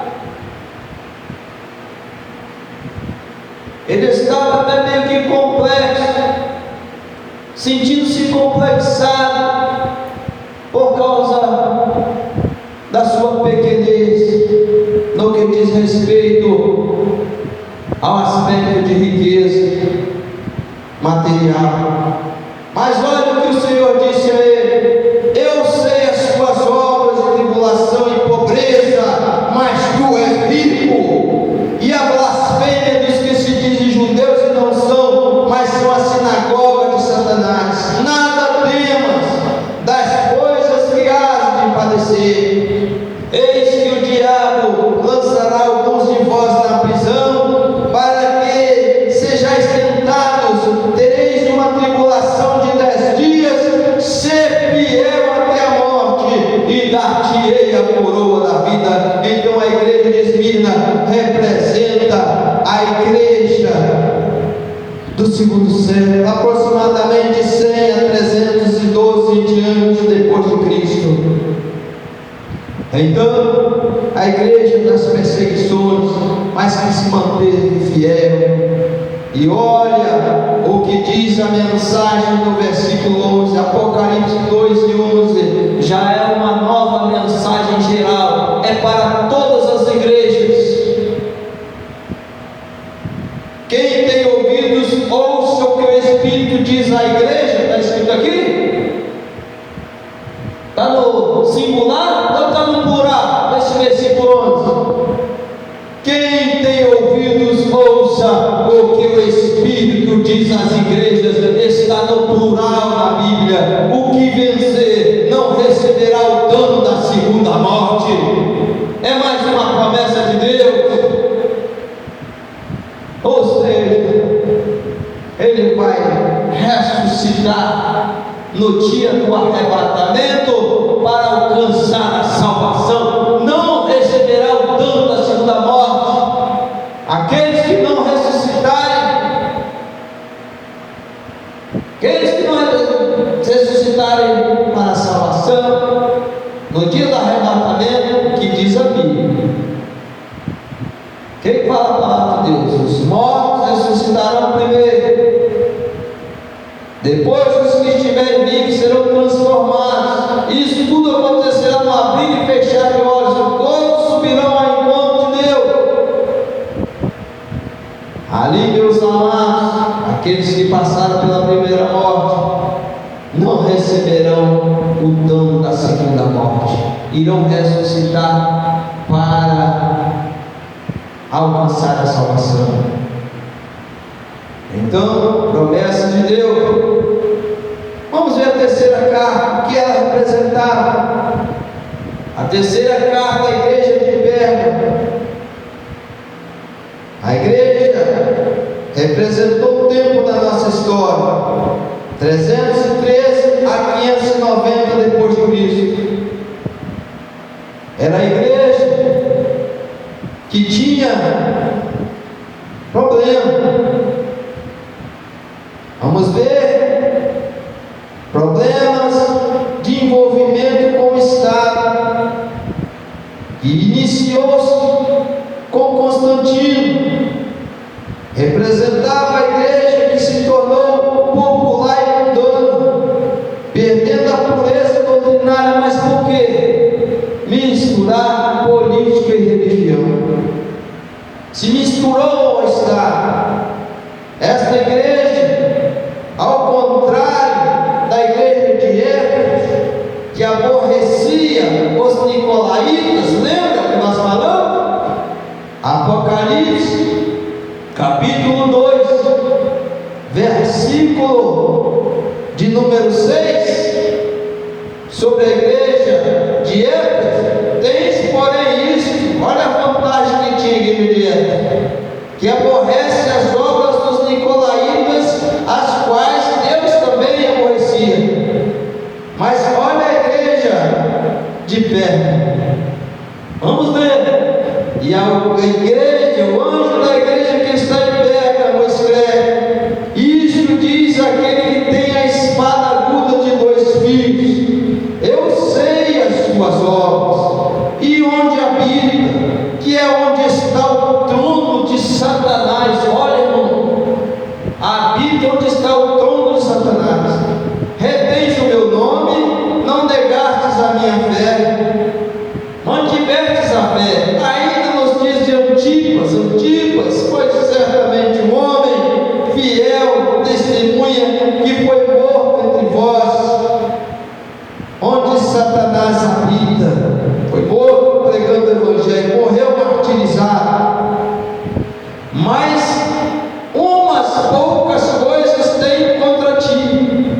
[SPEAKER 1] ele estava até meio que complexo, sentindo-se complexado por causa da sua pequenez no que diz respeito ao aspecto de riqueza material. Mas olha o que o Senhor disse a ele: eu sei as tuas obras de tribulação e pobreza, mas tu és rico. E a blasfêmia dos que se dizem judeus e não são, mas são a sinagoga de Satanás. Nada temas das coisas que has de padecer. Eis que o diabo lançará alguns de vós na prisão, para que sejais tentados. Tereis uma tribulação de 10 dias. Ser fiel até a morte, e dar-te-ei a coroa da vida. Então a igreja de Esmirna representa a igreja do segundo século, aproximadamente 100 a 312 anos depois de Cristo. Então, a igreja das perseguições, mas que se manteve fiel. E olha o que diz a mensagem no versículo 11, Apocalipse 2 e 11, já é uma nova mensagem geral, é para todas as igrejas. Quem tem ouvidos, ouça o que o Espírito diz à igreja. Está escrito aqui? Está no singular ou está no plural? Nesse versículo 11. Quem tem ouvidos, ouça o que o Espírito diz às igrejas. Está no plural na Bíblia. O que vencer não receberá o dano da segunda morte. É mais uma promessa de Deus. Ou seja, Ele vai ressuscitar no dia do arrebatamento para alcançar a salvação. Não receberá o dano da segunda morte. Aqueles que não ressuscitarem, para a salvação, no dia do arrebatamento, que diz a Bíblia. Quem fala a palavra de Deus? Os mortos ressuscitarão primeiro. Depois os que estiverem vivos serão transformados. Isso tudo acontecerá no abrir e fechar de olhos. Todos subirão ao encontro de Deus. Ali, meus amados, aqueles que passaram pela primeira morte não receberão o dano da segunda morte. Irão ressuscitar para alcançar a salvação. Então, promessa de Deus. Vamos ver a terceira carta, o que ela representava. A terceira carta à igreja de Pérgamo. A igreja representou o tempo da nossa história. 313 a 590 depois de Cristo. Era a igreja que tinha problema. Vamos ver problemas de envolvimento com o Estado, que iniciou-se com Constantino, representava a igreja que se tornou popular e mundana, perdendo a pureza doutrinária. Mas por quê? Misturar política e religião. Se misturou ao Estado. Esta igreja, ao contrário da igreja de Éfeso, que aborrecia os nicolaítas, lembra que nós falamos? Apocalipse, capítulo 2, versículo de número 6, sobre a igreja de Éfeso. Tens, porém, isto, olha a vantagem que tinha a igreja de Éfeso, que aborrece as obras dos nicolaítas, as quais Deus também aborrecia. Mas olha a igreja de perto. Vamos ver. E a igreja, o anjo da igreja que está em Pérgamo escreve: isto diz aquele que tem a espada aguda de 2 fios: eu sei as suas obras, e onde habita, que é onde está o trono de Satanás. Olha, irmão, habita onde está o trono de Satanás. Retens o meu nome, não negastes a minha fé, mantivestes a fé, ainda nos dias de Antipas, pois certamente um homem fiel, testemunha, que foi morto entre vós, onde Satanás habita, foi morto pregando o evangelho, morreu martirizado. Mas umas poucas coisas tem contra ti.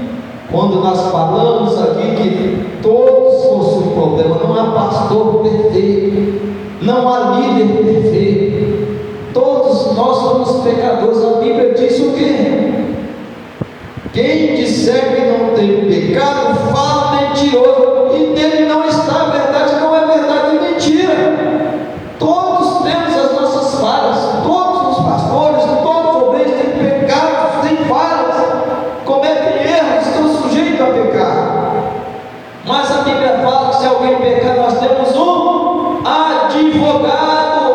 [SPEAKER 1] Quando nós falamos aqui que todos possuem problema, não há pastor perfeito, não há líder perfeito, todos nós somos pecadores. A Bíblia diz o quê? Quem disser que não tem pecado, fala mentiroso, e nele não está a verdade. Não é verdade, é mentira. Todos temos as nossas falhas, todos os pastores, todos os obreiros têm pecados, têm falhas, cometem erros, estão sujeitos a pecar. Mas a Bíblia fala que se alguém pecar, nós temos um advogado.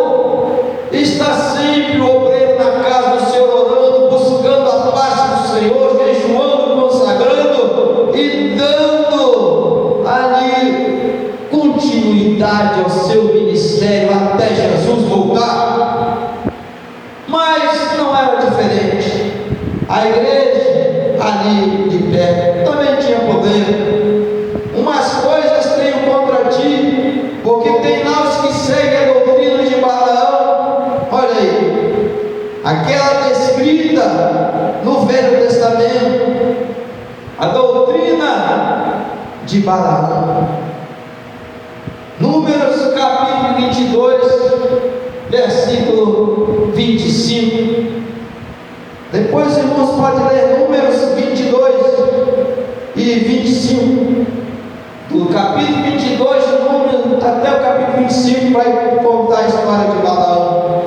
[SPEAKER 1] Está sempre o obreiro na casa do Senhor, orando, buscando a paz do Senhor, jejuando, consagrando e dando ali continuidade ao seu ministério até Jesus voltar. Mas não era diferente. A igreja ali de pé também tinha problema. Umas coisas tenho contra ti, porque tem lá os que seguem a doutrina de Balaão. Olha aí, aquela descrita no Velho Testamento, a doutrina de Balaão. Números capítulo 22, versículo 25. Depois os irmãos podem ler Números 22 e 25. Do capítulo 22 de Números até o capítulo 25 vai contar a história de Balaão.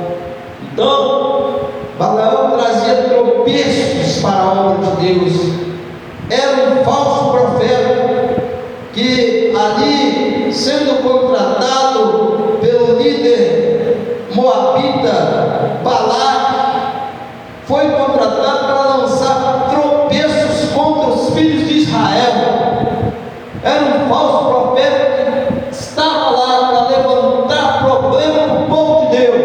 [SPEAKER 1] Então, Balaão trazia tropeços para a obra de Deus. Era um falso profeta que ali, sendo contratado pelo líder moabita Balaque, foi contratado para lançar tropeços contra os filhos de Israel. Era um falso profeta que estava lá para levantar problema para o povo de Deus,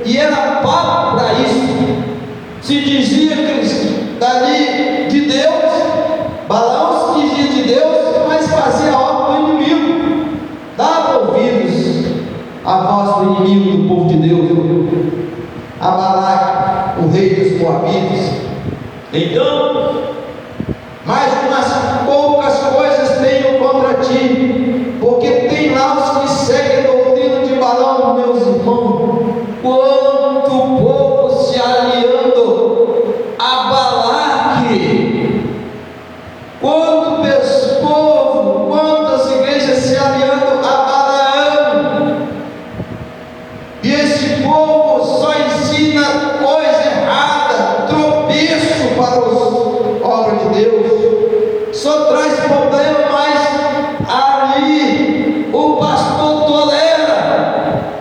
[SPEAKER 1] e era pago para isso. Se dizia que dali de Deus, Balaão se dizia de Deus, mas fazia a obra do inimigo, dava ouvidos à voz do inimigo do povo de Deus, a Balaque, o rei dos Moabitas. Então, mais umas poucas coisas tenho contra ti, porque tem lá os que seguem a doutrina de Balaão. Meus irmãos, quanto povo se aliando a Balaque, só traz problema, mas ali o pastor tolera.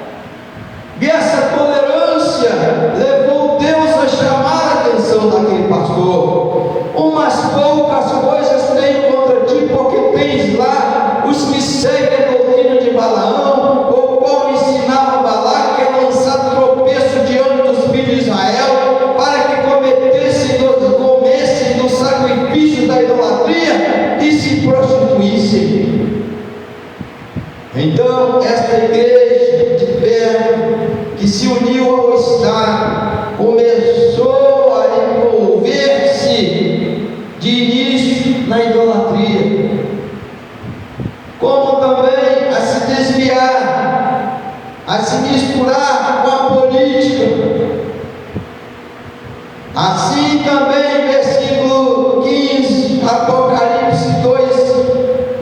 [SPEAKER 1] E essa tolerância levou Deus a chamar a atenção daquele pastor. Umas poucas coisas tem contra ti, porque tens lá os que seguem a doutrina de Balaão, o qual ensinava Balaque a lançar tropeço diante dos filhos de Israel, para que comessem do sacrifício da idolatria e se prostituíssem. Então, esta igreja de Pérgamo, que se uniu ao Estado, começou a envolver-se de início na idolatria, como também a se desviar, a se misturar com a política. Assim também, versículo 15, Apocalipse 2,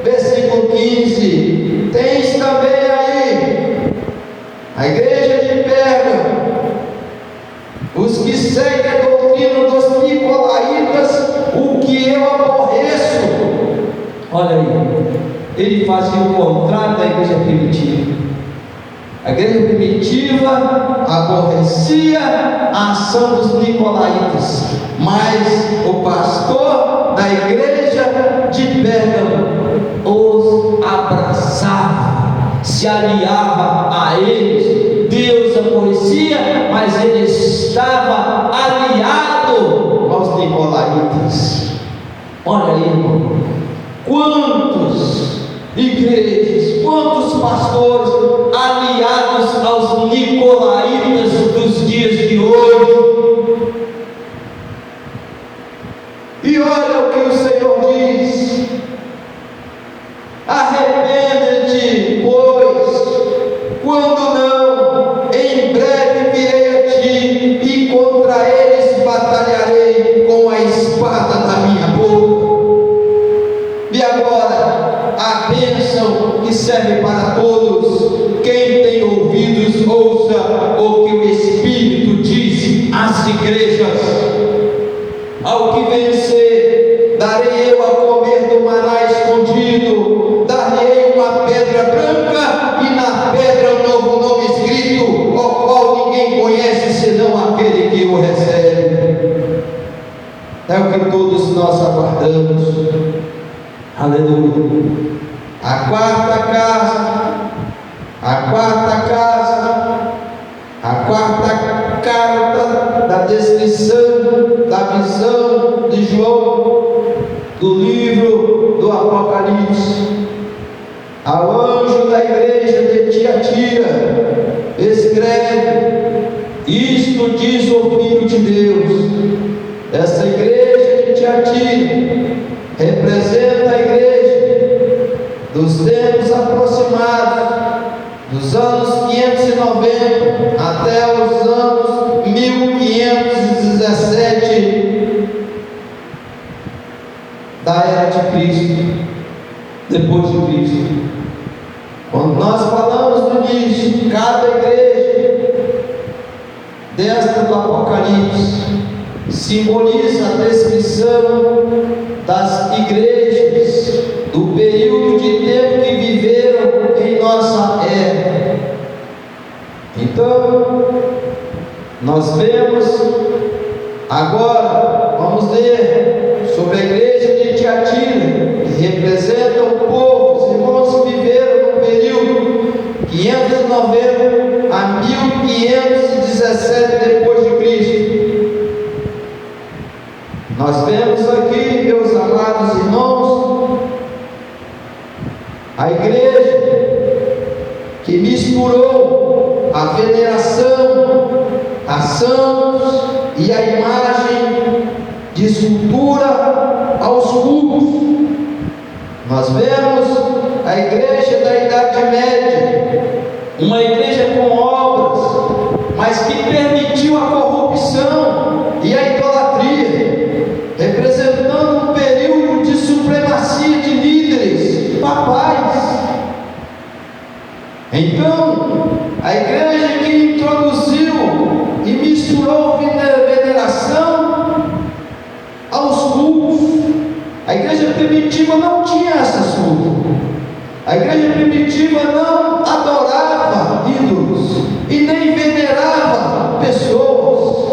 [SPEAKER 1] versículo 15, tens também aí a igreja de Pérgamo, os que seguem a doutrina dos nicolaítas, o que eu aborreço. Olha aí, ele fazia o contrário da igreja primitiva. A igreja primitiva aborrecia a ação dos nicolaítas, mas o pastor da igreja de Pérgamo os abraçava, se aliava a eles. Deus aborrecia, mas ele estava aliado aos nicolaítas. Olha aí, irmão, quantas igrejas, quantos pastores aliados aos nicolaítas dos dias de hoje. E olha o que o Senhor diz: arrependa-te, pois, quando não, em breve virei a ti, e contra eles batalharei com a espada da minha boca. E agora, a bênção que serve para todos. Quem tem ouvidos, ouça o que o Espírito diz às igrejas. Ao que vencer, darei eu a comer do maná escondido, darei uma pedra branca, e na pedra um novo nome escrito, o qual ninguém conhece senão aquele que o recebe. É o que todos nós aguardamos. Aleluia. A quarta carta da descrição da visão de João, do livro do Apocalipse, ao anjo da igreja de Tiatira, escreve: isto diz o Filho de Deus. Essa igreja de Tiatira representa a igreja dos tempos aproximados, dos anos 590 até os anos 1517 da era de Cristo, depois de Cristo. Quando nós falamos no início, cada igreja desta do Apocalipse simboliza a descrição das igrejas do período de tempo que viveram em nossa era. Então, nós vemos agora, vamos ler sobre a igreja de Tiatira, que representa o povo, os irmãos que viveram no período 590 a 1517 depois de Cristo. Nós vemos aqui, meus amados irmãos, a igreja que misturou a veneração a santos e a imagem de escultura aos cultos. Nós vemos a igreja da Idade Média, uma igreja com obras, mas que permitiu a corrupção e a idolatria, representando um período de supremacia de líderes papais. Então, a igreja que introduziu e misturou veneração aos cultos, A igreja primitiva não tinha essas coisas. A igreja primitiva não adorava ídolos e nem venerava pessoas,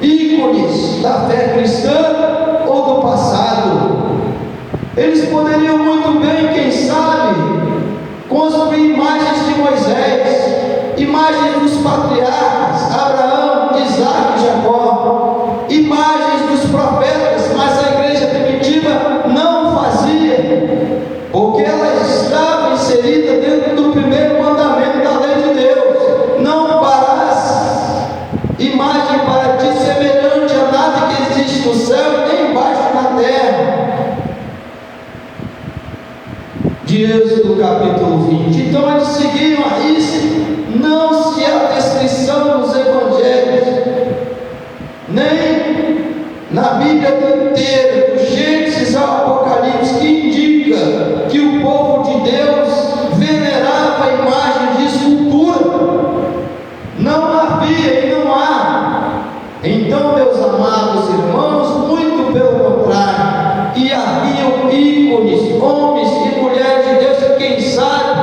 [SPEAKER 1] ícones da fé cristã ou do passado. Eles poderiam muito bem, quem sabe, construir imagens de Moisés, imagens dos patriarcas, Abraão, Isaac e Jacó, imagens dos profetas, mas a igreja primitiva não fazia, porque ela estava inserida dentro do primeiro mandamento da lei de Deus: não farás imagem para ti semelhante a nada que existe no céu nem embaixo na terra. De Êxodo capítulo 20. Então eles seguiam a isso. Não se há descrição nos evangelhos, nem na Bíblia inteira, do Gênesis ao Apocalipse, que indica que o povo de Deus venerava a imagem de escultura. Não havia e não há. Então, meus amados irmãos, muito pelo contrário, e haviam ícones, homens e mulheres de Deus, que quem sabe,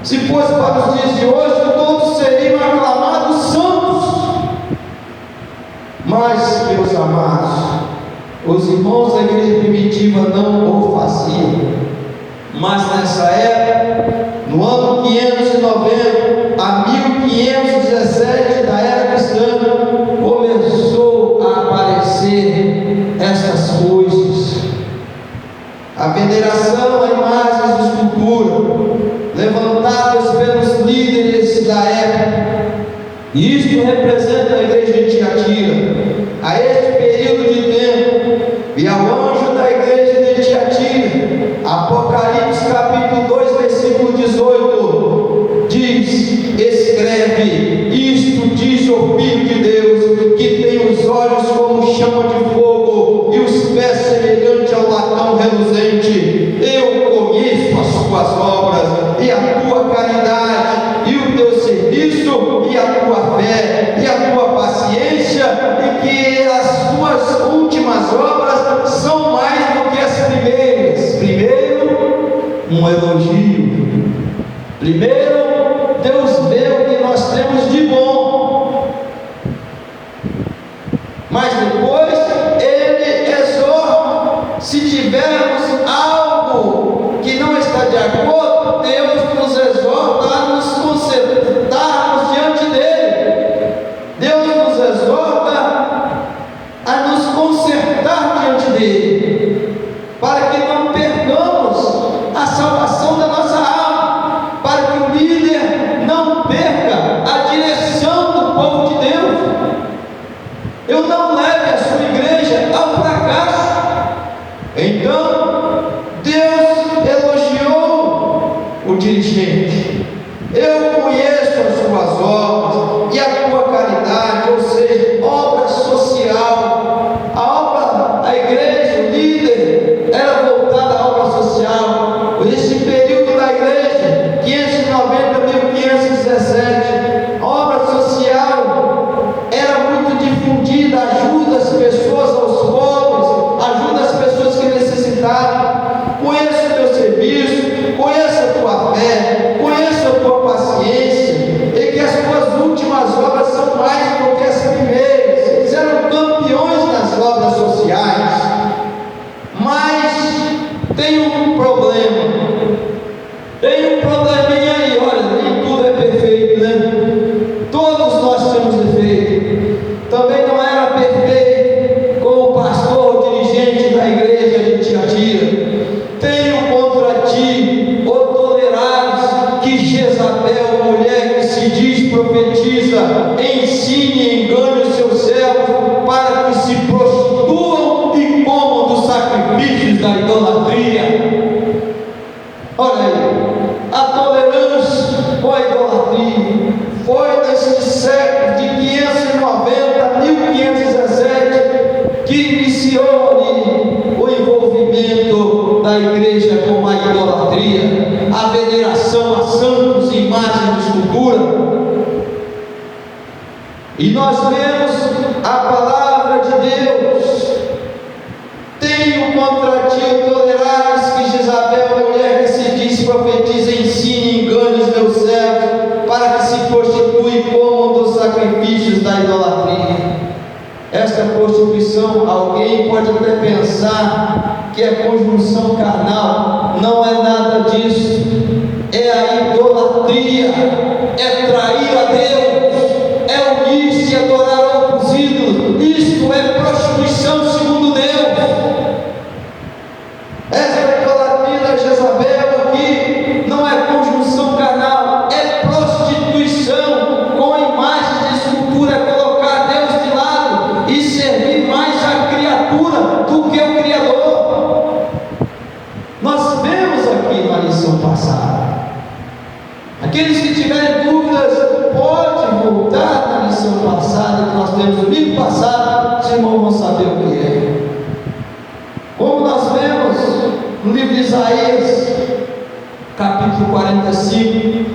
[SPEAKER 1] se fosse para os dias de hoje, todos seriam aclamados santos. Mas, meus amados, os irmãos da igreja primitiva não o faziam. Mas nessa época, no ano 590 a 1517 da era cristã, começou a aparecer essas coisas. A veneração a imagens de escultura, levantadas pelos líderes da época. Isto representa a igreja de Tiatira. A este período de tempo, e ao anjo da igreja de Tiatira, Apocalipse capítulo 2, versículo 18, diz: escreve, isto diz o Filho de Deus, que tem os olhos como chama de fogo, e os pés semelhantes ao latão reluzente. Eu conheço as tuas obras, e a tua caridade, e o teu serviço, e a tua fé, e a tua paciência, e que as tuas últimas obras são mais do que as primeiras. Primeiro, um elogio. Primeiro, Deus vê o que nós temos de bom, mas depois Ele exorta. Se tivermos algo que não está de acordo, Deus nos exorta a nos consertarmos diante dEle. Deus nos exorta a nos consertar diante dEle, para que não percamos a salvação da nossa alma, para que o líder não perca a direção do povo de Deus. Eu não leve a sua igreja ao fracasso. Então, Deus elogiou o dirigente. Eu conheço as tuas obras e a tua caridade, ou seja, obra social. A igreja, o líder, era voltada à obra social. Esse período da igreja, 590 a 1517, a obra social era muito difundida, ajuda as pessoas, aos pobres, ajuda as pessoas que necessitavam. Conheço o teu serviço, conheço a tua fé, conheço a tua paciência, e que as tuas últimas obras são mais do que as primeiras. Eles eram campeões nas obras sociais. Mas tem um problema. Tem um probleminha aí. Olha, nem tudo é perfeito, né? Todos nós temos defeito. Também não era perfeito com o pastor, o dirigente da igreja de Tiatira. Tenho contra ti, ó tolerares, que Jezabel, mulher que se diz profetiza, ensine e engane os seus servos, para que se prostituam e comam dos sacrifícios da idolatria. Olha aí, a pensar que é conjunção carnal, não é nada disso. É a idolatria, é trair a Deus, é unir-se e adorar outros ídolos. Isto é prostituição segundo Deus. Essa idolatria da Jezabel aqui não é conjunção carnal, é prostituição com imagens de escultura, é colocar Deus de lado e servir mais a criatura do que o Criador. Nós vemos aqui na lição passada. Aqueles que tiverem dúvidas, pode voltar na lição passada que nós temos domingo passado, os irmãos vão saber o que é. Como nós vemos no livro de Isaías, capítulo 45,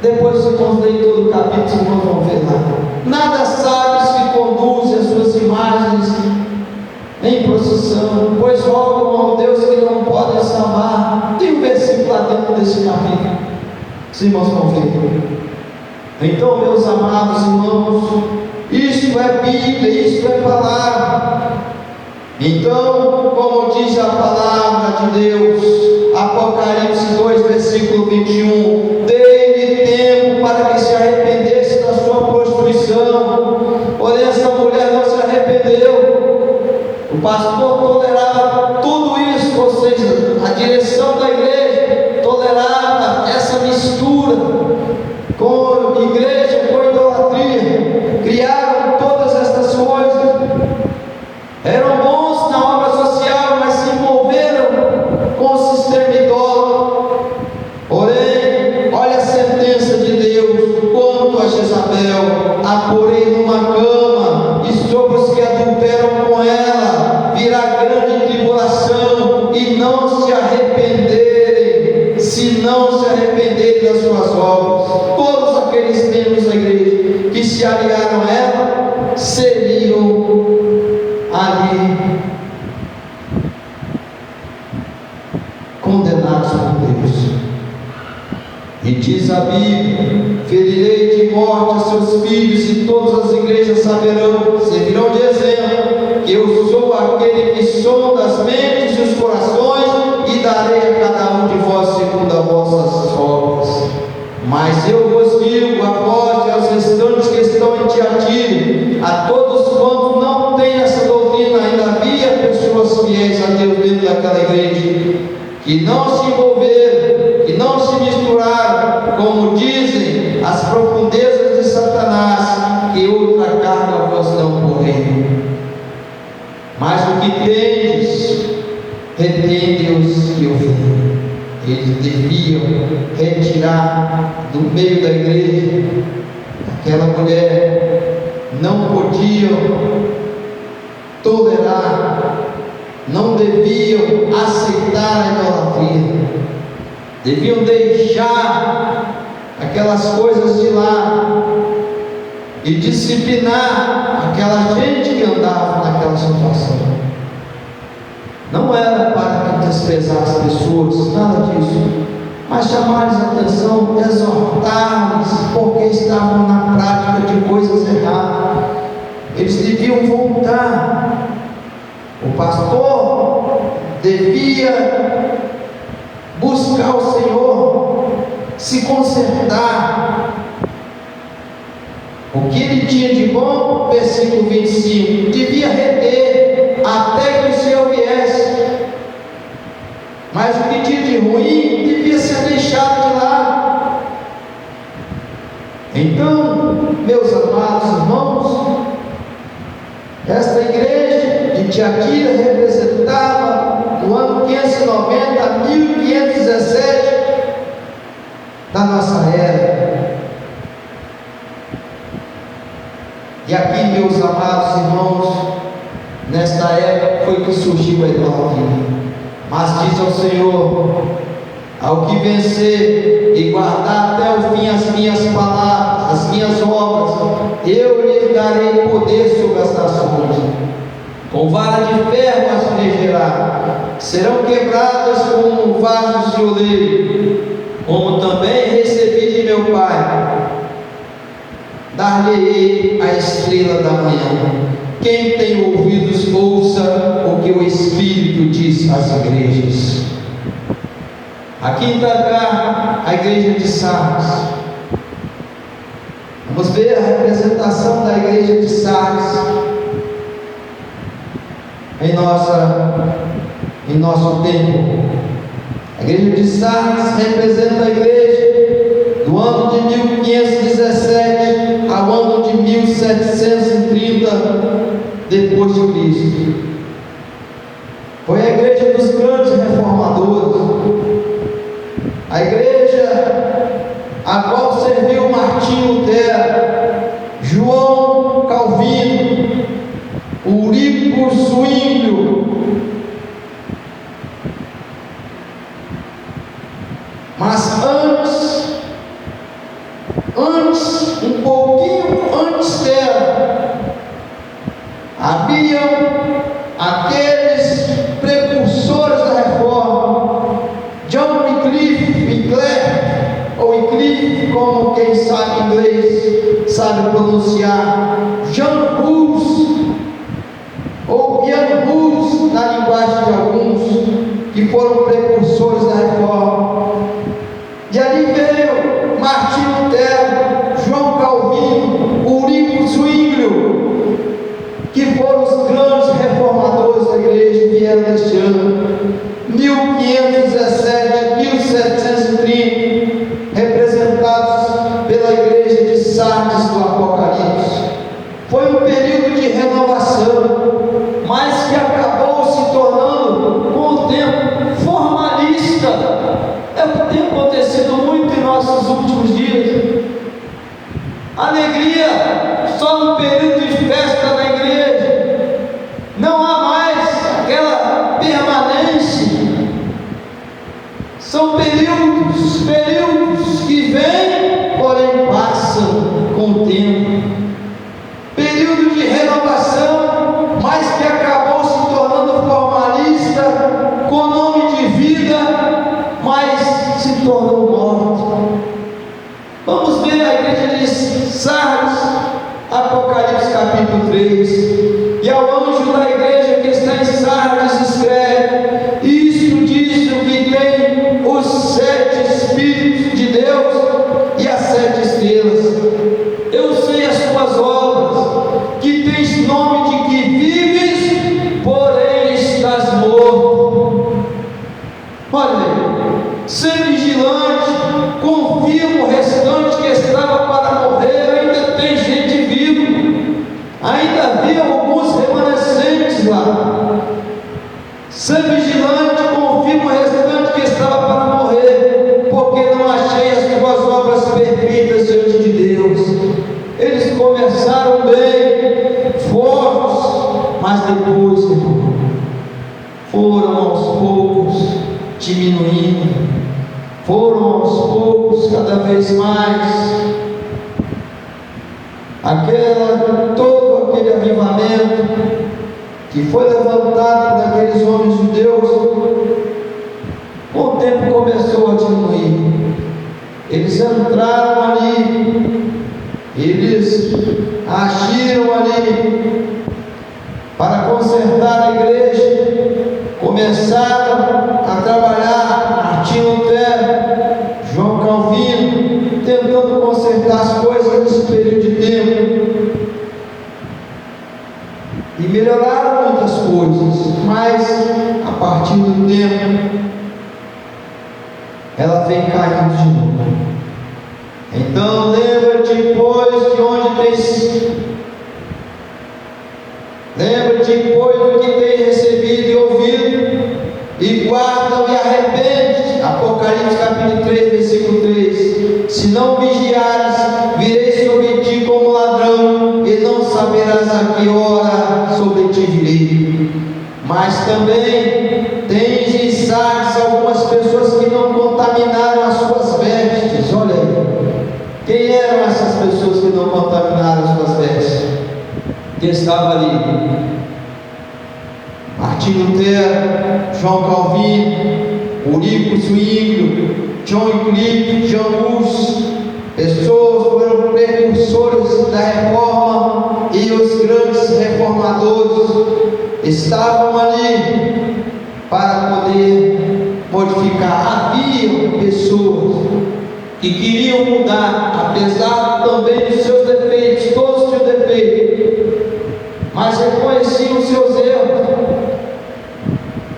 [SPEAKER 1] depois os irmãos leem todo o capítulo, os irmãos vão ver lá. Nada sábios que conduzem as suas imagens em procissão, pois rogam ao Deus que não podem salvar. Tem um versículo lá dentro desse capítulo, os irmãos vão ver. Então, meus amados irmãos, isto é Bíblia, isto é palavra. Então, como diz a palavra de Deus, Apocalipse 2, versículo 21, dei-lhe tempo para que se arrependesse da sua prostituição, porém essa mulher não se arrependeu. O pastor tolerava tudo isso, ou seja, a direção da igreja tolerava essa mistura com igreja, com idolatria. Criaram todas estas coisas, eram bons na obra social, mas se envolveram com o sistema idólatra. Porém, olha a sentença de Deus quanto a Jezabel: a porei numa cama, e sobre os que adulteram com ela virá grande tribulação, e não se arrependerem, se não se arrependerem das suas obras. Todos aqueles membros da igreja que se aliaram a ela seriam ali condenados por Deus. E diz a Bíblia: ferirei de morte a seus filhos, e todas as igrejas saberão, servirão de exemplo, que eu sou aquele que sonda as mentes e os corações, e darei a cada um de vós segundo as vossas obras. Mas eu vos digo, a vós e aos restantes que estão em Tiatira, a todos quantos não têm essa doutrina, ainda havia pessoas fiéis a Deus dentro daquela igreja, que não se envolveram, que não se misturaram, como dizem, as profundezas de Satanás, que outra carga vos não correu. Mas o que tendes, retende-os que eu venho. Eles deviam retirar do meio da igreja aquela mulher, não podiam tolerar, não deviam aceitar a idolatria, deviam deixar aquelas coisas de lado e disciplinar aquela gente que andava naquela situação. Não era para desprezar as pessoas, nada disso, mas chamar-lhes a atenção, exortar-lhes, porque estavam na prática de coisas erradas. Eles deviam voltar. O pastor devia buscar o Senhor, se consertar. O que ele tinha de bom, versículo 25, devia reter até que o Senhor viesse. Mas o que tinha de ruim devia ser deixado de lado. Então, meus amados irmãos, esta igreja de Tiatira representava no ano 590 a 1517 da nossa era. E aqui, meus amados irmãos, nesta época foi que surgiu a idolatria. Mas diz ao Senhor: ao que vencer e guardar até o fim as minhas palavras, as minhas obras, eu lhe darei poder sobre as nações. Com vara de ferro as regerá, serão quebradas como vasos de oleiro, como também recebi de meu Pai. Dar-lhe-ei a estrela da manhã. Quem tem ouvidos, ouça o que o Espírito diz às igrejas. A quinta carta, a igreja de Sardes. Vamos ver a representação da igreja de Sardes em nosso tempo. A igreja de Sardes representa a igreja do ano de 1517 ao ano de 1730 depois de Cristo. Foi a igreja dos grandes reformadores, a igreja a qual serviu Martinho Lutero, João Calvino, Eurico Zwinglio. Mas um pouquinho antes dela, haviam aqueles precursores da reforma, John Wycliffe, ou Wycliffe, como quem sabe inglês sabe pronunciar, John Hus, ou Ian Hus, na linguagem de alguns, que foram precursores da reforma. E ali veio Martinho Lutero, João Calvino, Eurico Zwinglio, que foram os grandes reformadores da igreja que vieram neste ano, 1517, 1730, representados pela igreja de Sardes do Apocalipse. Foi um período de renovação, mas que acabou se tornando, com o tempo, formalista. É o que tem acontecido muito em nossos últimos dias. Alegria só no período de festa na igreja, não há mais aquela permanência. São períodos que vêm, porém passam com o tempo. Período de renovação, mas que acabou se tornando formalista, com nome de vida, mas se tornou morto. Vamos ver a igreja de Sardes, Apocalipse capítulo 3. E ao anjo da igreja que está em Sardes escreve: isto diz o que tem os 7 Espíritos de Deus e as 7 estrelas. Eu sei as tuas obras, que tens nome de que vives, porém estás morto. Olha aí, ser vigilante, confirma o restante que estava para morrer. Ainda tem gente viva, ainda havia alguns remanescentes lá. Ser vigilante, confirma o restante que estava para morrer, porque não achei as tuas obras perfeitas diante de Deus. Eles começaram bem, fortes, mas depois, foram aos poucos diminuindo, foram aos poucos cada vez mais. Todo aquele avivamento que foi levantado por aqueles homens judeus, com o tempo começou a diminuir. Eles entraram ali, eles agiram ali para consertar a igreja, começaram a trabalhar, Martinho Lutero, João Calvino, tentando consertar as coisas nesse período de tempo, e melhoraram muitas coisas, mas a partir do tempo ela vem caindo de novo. Então lembra-te, pois, de onde tens, lembra-te, pois, do que tens recebido e ouvido, e guarda e arrepende. Apocalipse capítulo 3, versículo 3. Se não vigiares, virei sobre ti como ladrão, e não saberás a que hora sobre ti virei. Mas também tens em Sardes algumas pessoas que não contaminaram as suas vestes. Olha aí, quem eram essas pessoas que não contaminaram as suas vestes? Que estava ali: Martinho Lutero, João Calvino, Eurico Zwinglio, John Wycliffe, John Hus. Pessoas foram precursores da reforma, e e os grandes reformadores estavam ali para poder modificar. Havia pessoas que queriam mudar, apesar também dos seus defeitos, todos tinham defeitos, mas reconheciam os seus erros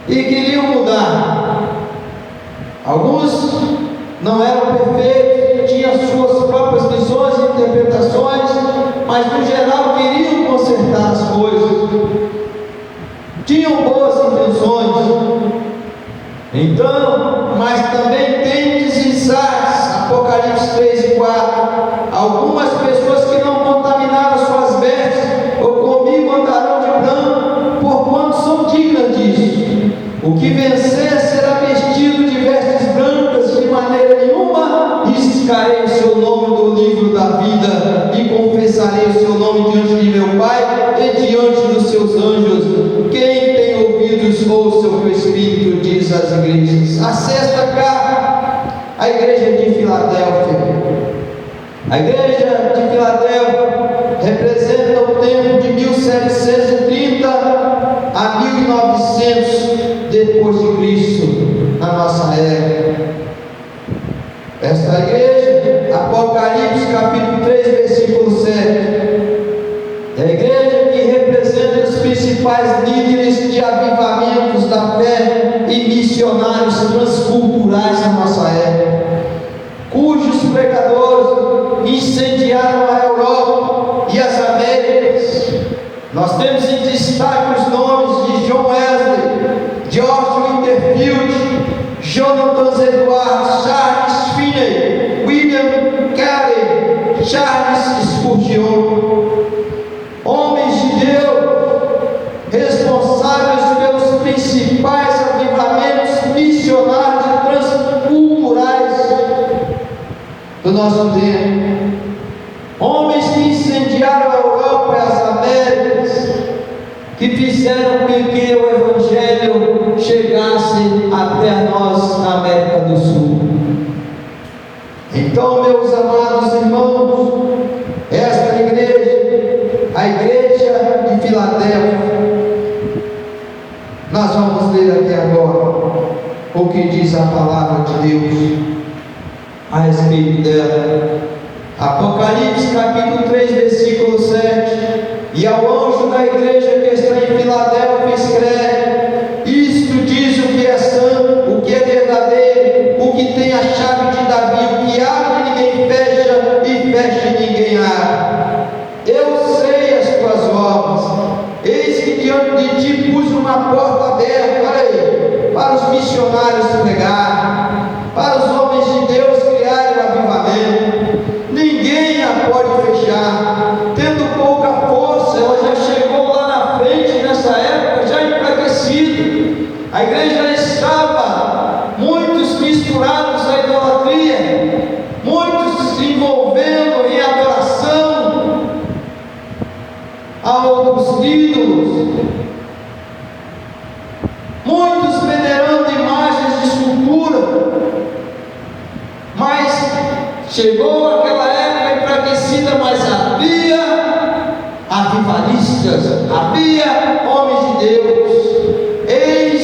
[SPEAKER 1] e queriam mudar. Alguns não eram perfeitos, tinham suas próprias visões e interpretações, mas no geral queriam consertar as coisas, tinham boas intenções. Então, mas também tem deslizar, Apocalipse 3 e 4, algumas pessoas que não contaminaram suas vestes, ou comigo andarão de branco, porquanto são dignas disso. O que vencer será vestido de vestes brancas, de maneira nenhuma riscarei o seu nome do livro da vida, e confessarei o seu nome diante de meu Pai e diante dos seus anjos. Quem tem ouvidos, ouça o que o Espírito diz às igrejas. A sexta carta, a igreja de Filadélfia. A igreja de Filadélfia representa o tempo de 1730 a 1900 depois de Cristo, na nossa era. Esta igreja, Apocalipse capítulo 3, versículo 7, é a igreja que representa os principais líderes de avivamentos da fé e missionários transculturais na nossa época, cujos pregadores incendiaram a Europa e as Américas. Nós temos em destaque os nomes de John Wesley, George Winterfield, Jonathan Edwards, Charles Finney, William Carey, Charles Spurgeon, homens de Deus responsáveis pelos principais avivamentos missionários e transculturais do nosso tempo, homens que incendiaram a Europa e as Américas, que fizeram com que o Evangelho chegasse até nós na América do Sul. Então, meus amados irmãos, esta igreja, a igreja de Filadélfia, nós vamos ler aqui agora o que diz a palavra de Deus a respeito dela. Apocalipse capítulo 3, versículo 7. E ao anjo da igreja que está em Filadélfia escreve: isto diz o que é santo, o que é verdadeiro, o que tem a chave de Davi, o que abre ninguém fecha, e fecha ninguém abre. Eu sei as tuas obras, eis que diante de ti pus uma porta aberta, olha aí, para os missionários pregarem, para os homens de Deus criarem o avivamento. Ninguém a pode fechar. Tendo pouca força, ela já chegou lá na frente nessa época, já enfraquecida. A igreja já estava, muitos misturados à idolatria, muitos se envolvendo em adoração a outros ídolos, muitos venerando imagens de escultura. Mas chegou aquela época enfraquecida, mas havia avivalistas, havia homens de Deus. Eis,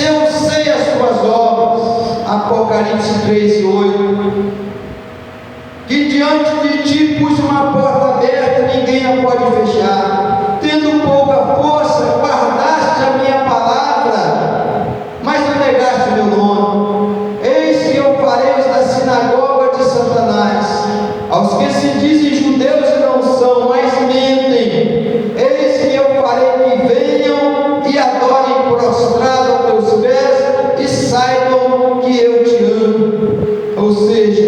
[SPEAKER 1] eu sei as tuas obras, Apocalipse 3 e 8, que diante de ti pus uma porta aberta, ninguém a pode fechar. Tendo pouca força, guardaste a minha palavra, mas não negaste o meu nome. Eis que eu farei os da sinagoga de Satanás, aos que se dizem judeus e não são, mas mentem. Eis que eu farei que venham e adorem prostrado a teus pés, e saibam que eu te amo. Ou seja,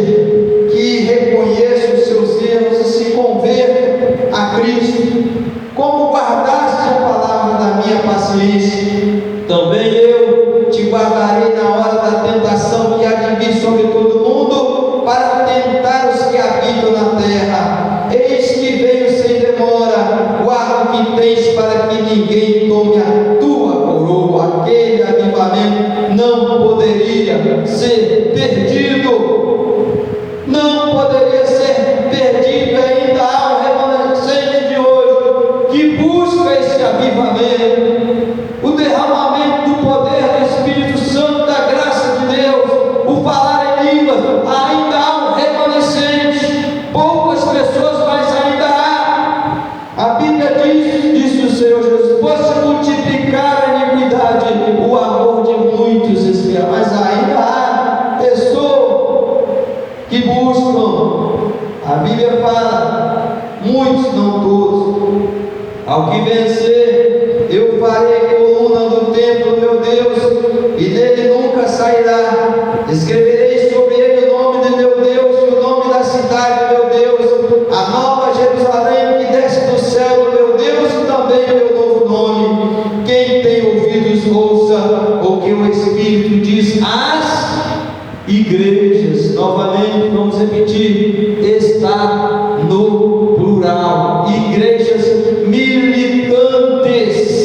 [SPEAKER 1] que reconheçam os seus erros e se convertam a Cristo. Como guardaste a palavra da minha paciência, também eu te guardarei na hora da tentação que há de vir sobre todo mundo, para tentar os que habitam na terra. Eis que venho sem demora, guarda o que tens, para que ninguém tome a tua coroa. Aquele avivamento não poderia ser perdido, não poderia ser perdido. Ainda há um remanescente de hoje igreja, mas ainda há pessoas que buscam. A Bíblia fala, muitos, não todos. Ao que vencer, eu farei coluna do templo do meu Deus, e dele nunca sairá. Escreverei sobre ele o nome do meu Deus e o nome da cidade do meu Deus, a nova Jerusalém que desce do céu do meu Deus, e também o meu novo nome. Quem tem ouvidos, ouça o que o Espírito diz às igrejas. Novamente, vamos repetir, está no plural. Igrejas militantes.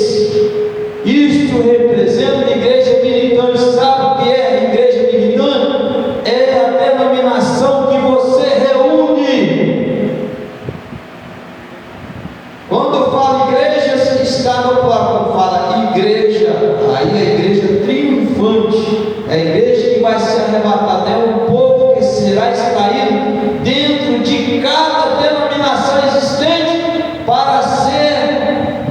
[SPEAKER 1] Isto representa igreja militante. Sabe o que é igreja militante? É a denominação que você reúne. Quando fala igreja, está no plural. Quando fala igreja, aí é a igreja triunfante, é a igreja que vai ser arrebatada, é um povo que será extraído dentro de cada denominação existente para ser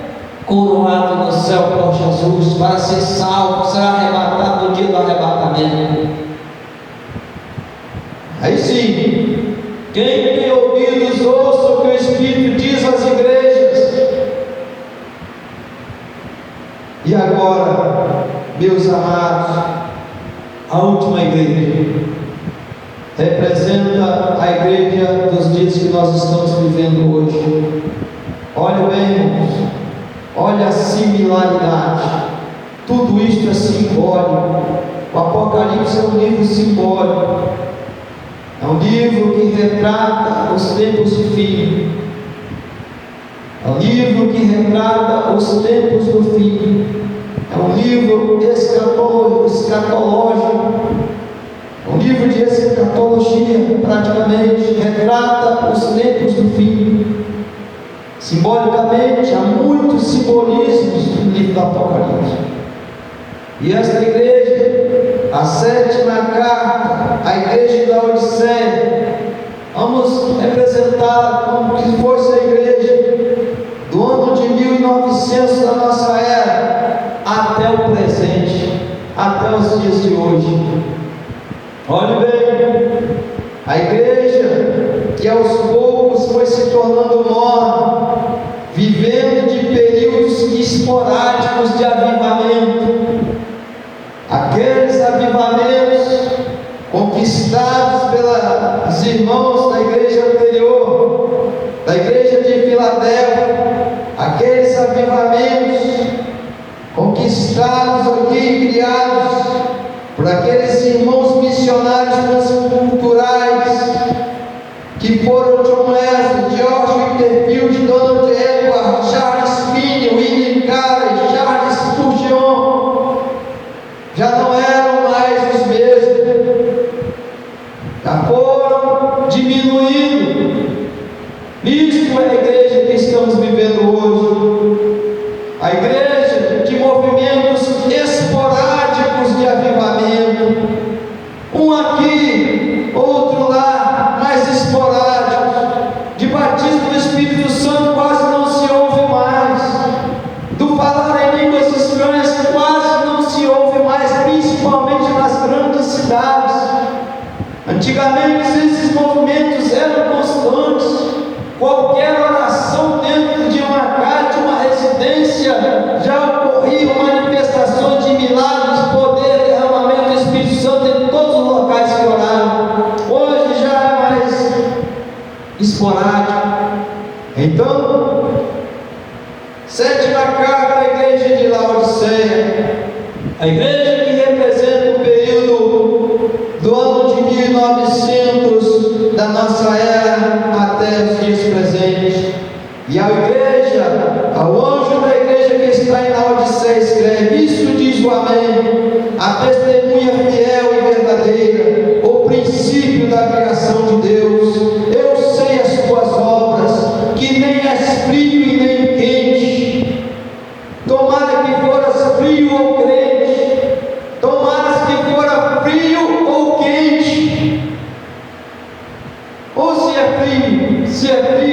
[SPEAKER 1] coroado no céu por Jesus, para ser salvo, será arrebatado no dia do arrebatamento. Aí sim, quem tem ouvidos, ouça o que o Espírito diz às igrejas. E agora, meus amados, a última igreja representa a igreja dos dias que nós estamos vivendo hoje. Olha bem, irmãos, olha a similaridade. Tudo isto é simbólico. O Apocalipse é um livro simbólico, é um livro que retrata os tempos de fim, é um livro que retrata os tempos do fim, é um livro escatológico, um livro de escatologia, praticamente, retrata os tempos do fim. Simbolicamente, há muitos simbolismos no livro do Apocalipse. E esta igreja, a sétima carta, a igreja da Laodiceia, vamos representá-la como que fosse a igreja do ano de 1900 da nossa era, até o presente, até os dias de hoje. Olhe bem, a igreja que aos poucos foi se tornando morna, vivendo de períodos esporádicos de avivamento. Aqueles avivamentos conquistados pelos irmãos da igreja anterior, da igreja de Filadélfia, aqueles avivamentos conquistados aqui, criados por aqueles irmãos missionários transculturais que foram John Wesley, George Whitefield, Donald Edwards, Charles Finney, William Carey, Charles Spurgeon, já não eram mais os mesmos, já foram diminuindo. Isto é a igreja que estamos vivendo hoje, a igreja de movimentos esporádicos de avivamento, um aqui, outro lá, mais esporádicos, de batismo do Espírito Santo quase não se ouve mais, do falar em línguas estranhas quase não se ouve mais, principalmente nas grandes cidades. Antigamente esses movimentos eram constantes, qualquer oração dentro de uma casa, de uma residência, já ocorriam manifestações de milagres, poder, derramamento do Espírito Santo em todos os locais que oraram. Hoje já é mais esporádico. Então, sétima carta à igreja de Laodiceia, a igreja que representa o período do ano de 1900 da nossa era até os dias presentes. E a igreja, ao anjo da igreja que está em Laodiceia escreve: isto diz o Amém, a testemunha fiel e verdadeira, o princípio da criação de Deus. Eu sei as tuas obras, que nem és frio e nem quente. Tomara que foras frio ou crente, tomara que fora frio ou quente. Ou se é frio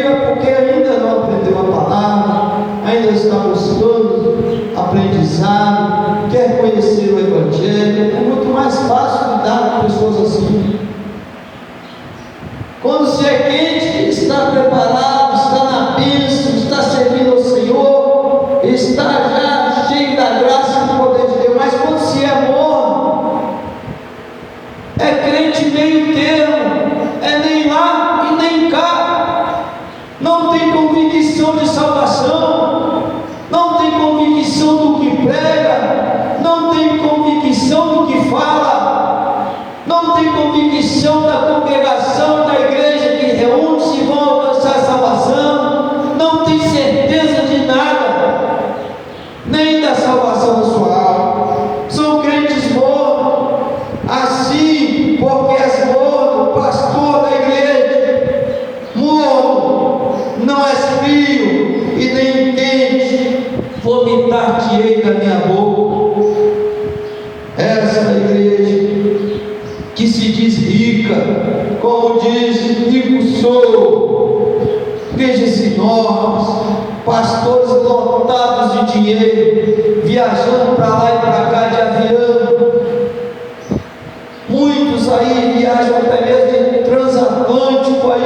[SPEAKER 1] é porque ainda não aprendeu a palavra, ainda está buscando aprendizado, quer conhecer o Evangelho, é muito mais você é crente, está preparado, está na bênção, está servindo ao Senhor, está já cheio da graça e do poder de Deus. Mas quando se é morno, é crente meio termo, é nem lá e nem cá, não tem convicção de salvação, não tem convicção do que prega, não tem convicção do que fala, não tem convicção da congregação, da igreja que reúne-se e vão alcançar a salvação, não tem certeza de nada, nem da salvação da sua alma. São crentes mornos, assim, porque és morno, pastor da igreja, morno, não és frio e nem quente, vomitar-te-ei da minha boca. Essa igreja que se diz rica, como diz, rico sou, igrejas enormes, pastores lotados de dinheiro, viajando para lá e para cá de avião, muitos aí viajam até mesmo de transatlântico aí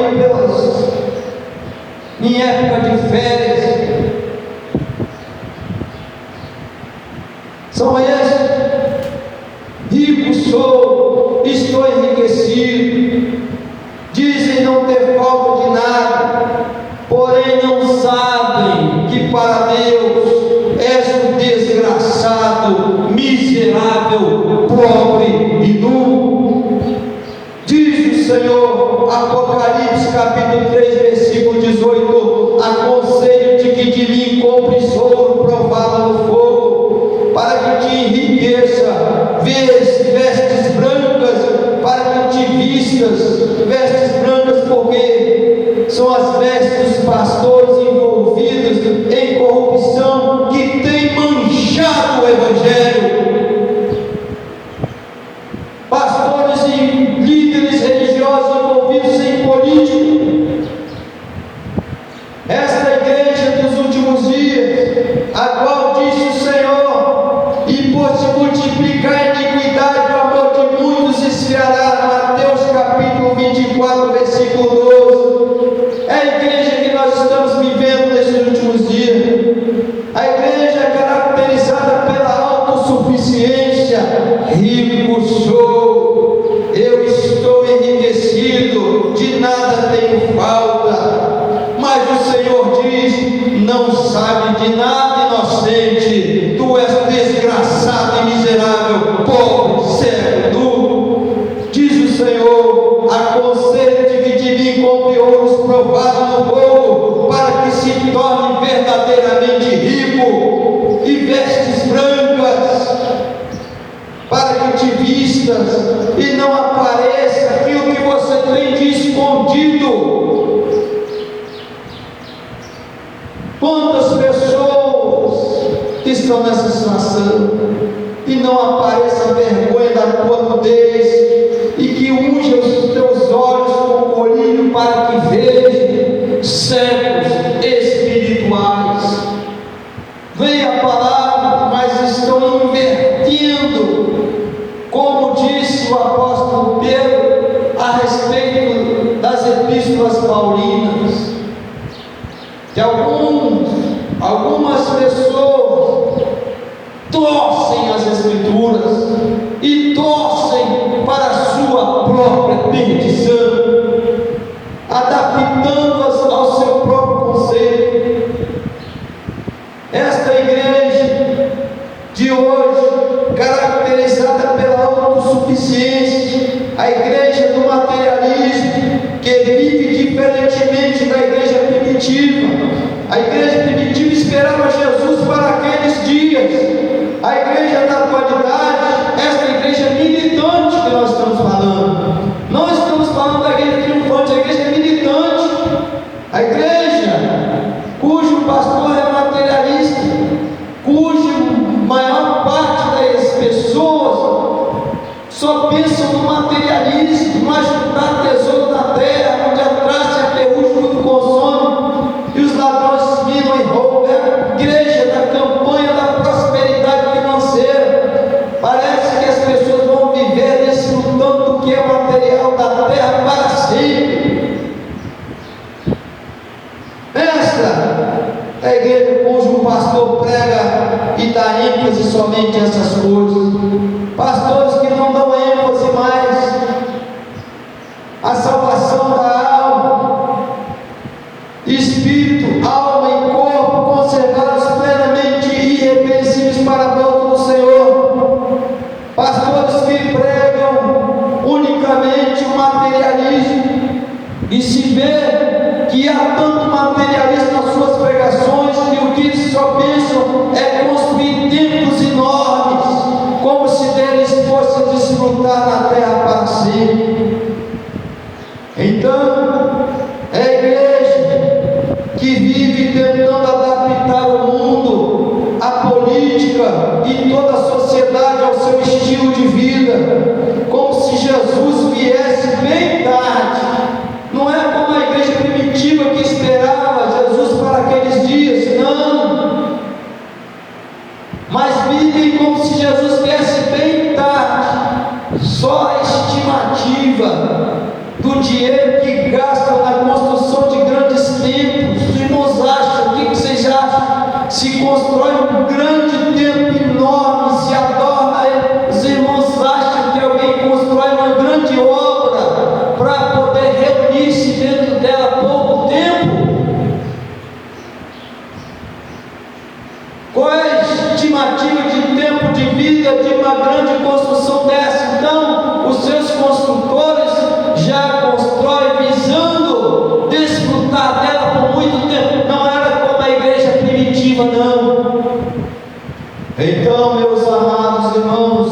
[SPEAKER 1] em época de férias. São esses: rico sou, estou enriquecido, dizem não ter falta de nada, porém não sabem que para Deus és um desgraçado, miserável, pobre e nu. Diz o Senhor, Apocalipse capítulo 3, versículo 18: aconselho-te que de mim compres ouro provado no fogo, para que te enriqueça, vestes brancas, para que te vistas, vestes brancas, porque são as vestes dos pastores envolvidos em corrupção, que têm manchado o Evangelho. Pastores e líderes religiosos envolvidos em política. Esta igreja dos últimos dias, a qual disse o Senhor: e por se multiplicar a iniquidade, o amor de muitos esfriará. Mateus capítulo 24, versículo 12. É a igreja que nós estamos vivendo nesses últimos dias. A igreja é caracterizada pela autossuficiência. Rico sou, eu estou enriquecido, de nada tenho falta. Mas o Senhor diz: não sabe de nada, inocente, tu és desgraçado e miserável, pobre, cego, nu. Diz o Senhor: aconselho-te que de mim compre ouros provados no fogo, para que se torne verdadeiramente rico, e vestes brancas, para que te vistas e não apareça aquilo que você tem de escondido. Quantas pessoas que estão nessa situação e não apareça a vergonha da tua nudez, e que unja os teus olhos com colírio para que vejam, cegos espirituais. Vem a palavra, mas estão invertendo, como disse o apóstolo Pedro a respeito das epístolas paulinas, que algumas pessoas torcem as escrituras e torcem para a sua própria perdição, adaptando-as ao seu próprio conceito. Esta igreja de hoje, caracterizada pela autossuficiência, a igreja do materialismo, que vive diferentemente da igreja primitiva. A igreja primitiva esperava Jesus para aqueles dias. A igreja da atualidade, esta igreja militante que nós estamos falando, não estamos falando da igreja triunfante, a igreja militante, a igreja cujo pastor é materialista, cuja maior parte das pessoas só pensam no materialismo, no ajuntar tesouro na terra, onde a traça e a ferrugem tudo consome, e os ladrões minam e roubam. É a igreja da campanha da prosperidade financeira. Parece que as pessoas vão viver desfrutando do que é material da terra para sempre. somente essas coisas. Pastores que não dão ênfase mais à salvação da alma, espírito, alma e corpo conservados plenamente irrepreensíveis para a volta do Senhor. Pastores que pregam unicamente o materialismo, e se vê que há tanto materialismo nas suas pregações que o que eles só pensam é construir templos enormes, como se deles fosse desfrutar na terra para sempre. Então, é a igreja que vive tentando adaptar o mundo, a política e toda a sociedade ao seu estilo de vida, como se Jesus viesse bem tarde. Não é como a igreja primitiva que esperava Jesus para aqueles dias, não. Mas vivem como se Jesus viesse bem tarde. Só a estimativa do dinheiro que gastam na construção de grandes templos. Os irmãos acham, o que vocês acham? Se constrói um grande templo enorme, se adorna ele. Os irmãos acham que alguém constrói uma grande obra para poder reunir-se dentro dela pouco tempo? Qual é a estimativa de tempo de vida de uma grande construção dessa? Então, os seus construtores já constroem visando desfrutar dela por muito tempo. Não era como a igreja primitiva, não. Então, meus amados irmãos,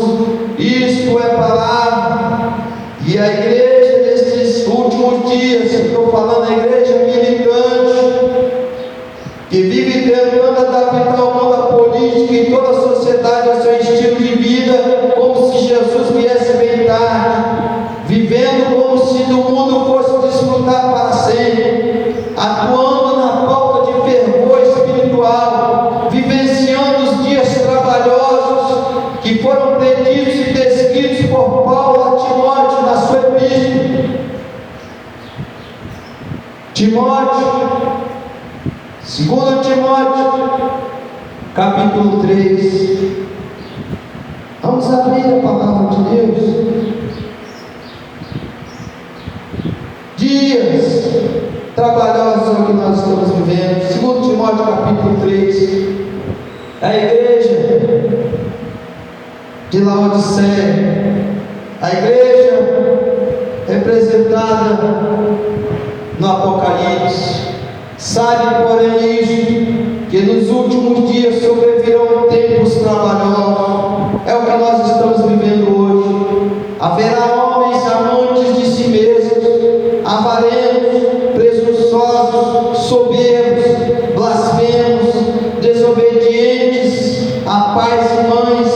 [SPEAKER 1] isto é palavra, e a igreja nesses últimos dias, estou falando a igreja militante, que vive tentando adaptar o mundo à política e toda a sociedade ao seu estilo de vida, como se Jesus viesse bem tarde, vivendo como se do mundo fosse desfrutar para sempre, atuando na falta de fervor espiritual, vivenciando os dias trabalhosos que foram preditos e descritos por Paulo a Timóteo na sua epístola. Timóteo, 2 Timóteo, capítulo 3. Vamos abrir a palavra de Deus. Dias trabalhosos é o que nós estamos vivendo. 2 Timóteo capítulo 3. A igreja de Laodiceia, a igreja representada no Apocalipse, sabe, porém, isto, que nos últimos dias sobrevirão tempos trabalhosos. É o que nós estamos vivendo hoje. Haverá homens amantes de si mesmos, avarentos, presunçosos, soberbos, blasfemos, desobedientes a pais e mães,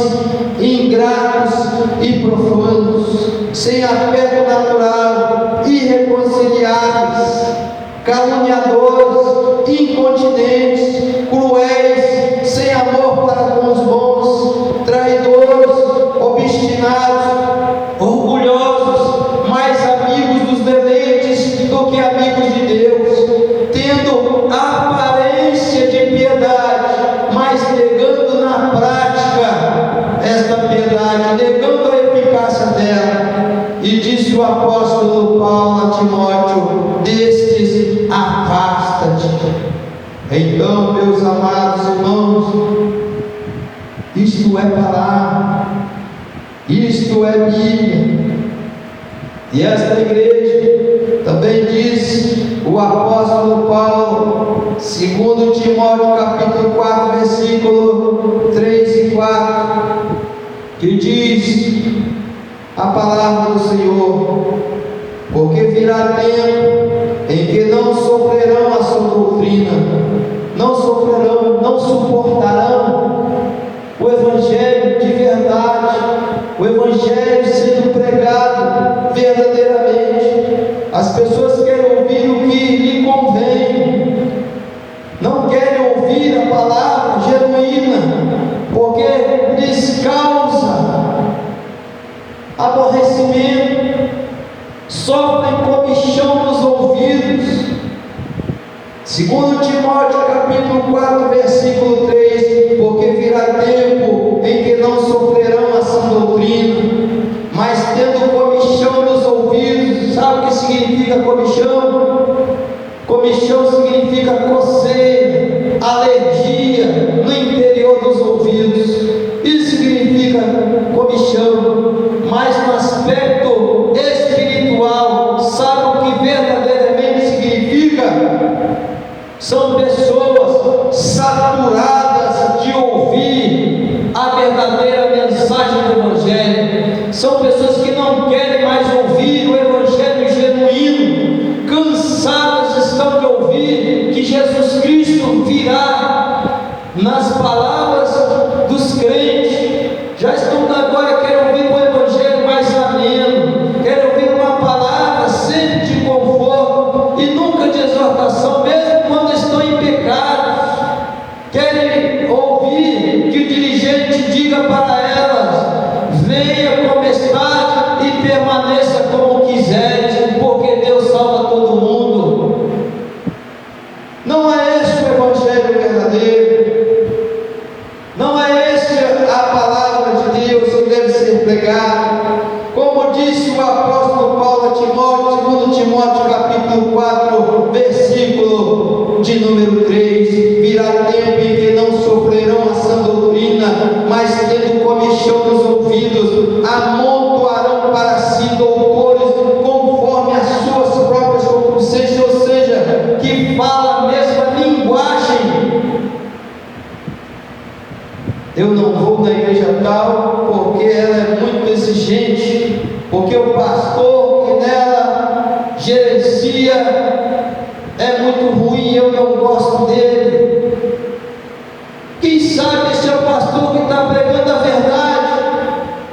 [SPEAKER 1] ingratos e profanos, sem afeto natural, irreconciliáveis, caluniadores, incontinentes, cruéis, sem amor para com os bons, traidores, obstinados, orgulhosos, mais amigos dos deleites do que amigos de Deus, tendo aparência de piedade, mas negando na prática esta piedade, negando a eficácia dela. E disse o apóstolo Paulo a Timóteo: destes afasta-te. Então, meus amados irmãos, isto é palavra, isto é Bíblia. E esta igreja também diz o apóstolo Paulo, 2 Timóteo capítulo 4, versículo 3 e 4, que diz a palavra do Senhor: porque virá tempo em que não sofrerão a sua doutrina, não sofrerão, não suportarão o evangelho de verdade, o evangelho sendo pregado verdadeiramente. As pessoas querem ouvir o que lhe convém, não querem ouvir a palavra genuína, porque lhes causa aborrecimento, sofrem comichão nos ouvidos, Segundo Timóteo capítulo 4, versículo 3, porque virá tempo em que não sofrerão a sã doutrina, mas tendo comichão nos ouvidos. Sabe o que significa comichão? Comichão significa coceira, alergia no interior dos ouvidos. Isso significa comichão. Mas no aspecto espiritual, sabe o que verdadeiramente significa? São pessoas saturadas de ouvir a verdadeira mensagem do Evangelho. São pessoas que não querem mais ouvir o Evangelho genuíno, cansadas estão de ouvir que Jesus Cristo virá. Nas palavras dos crentes, já estão agora, querem ouvir o Evangelho mais ameno, querem ouvir uma palavra sempre de conforto e nunca de exortação, mesmo quando estão em pecado. Querem ouvir que o dirigente diga para elas: venha como está e permaneça como quiser, porque Deus salva todo mundo. Não é esse o Evangelho verdadeiro. Não é esta a palavra de Deus que deve ser pregada. Como disse o apóstolo Paulo a Timóteo, segundo Timóteo capítulo 4, versículo de número 3, virá tempo em que não sofrerão a sã doutrina, mas tendo comichão nos ouvidos, amontoarão para si doutores conforme as suas próprias concupiscências, ou seja, que fala a mesma linguagem. Eu não vou na igreja tal porque ela é muito exigente, porque o pastor que nela gerencia é muito ruim, eu não gosto dele. Quem sabe esse é o pastor que está pregando a verdade,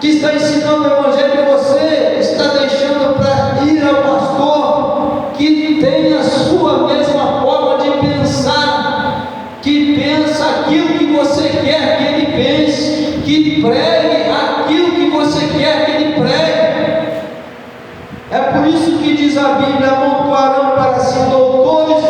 [SPEAKER 1] que está ensinando o Evangelho, e você está deixando para ir ao pastor que tem a sua mesma forma de pensar, que pensa aquilo que você quer que ele pense, que pregue aquilo que você quer que ele pregue. É por isso que diz a Bíblia: amontoarão para si doutores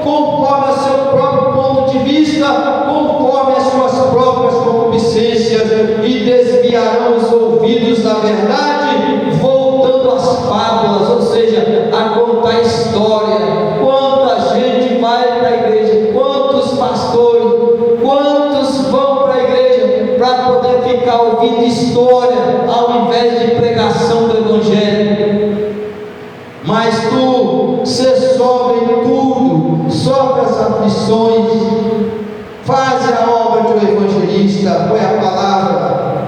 [SPEAKER 1] conforme a seu próprio ponto de vista, conforme as suas próprias concupiscências, e desviarão os ouvidos da verdade, voltando às fábulas, ou seja, a contar história. Quanta gente vai para a igreja, quantos pastores, quantos vão para a igreja para poder ficar ouvindo história ao invés de pregação do Evangelho. Mas tu se sofre em tudo, sofre as aflições, faz a obra de um evangelista. Foi a palavra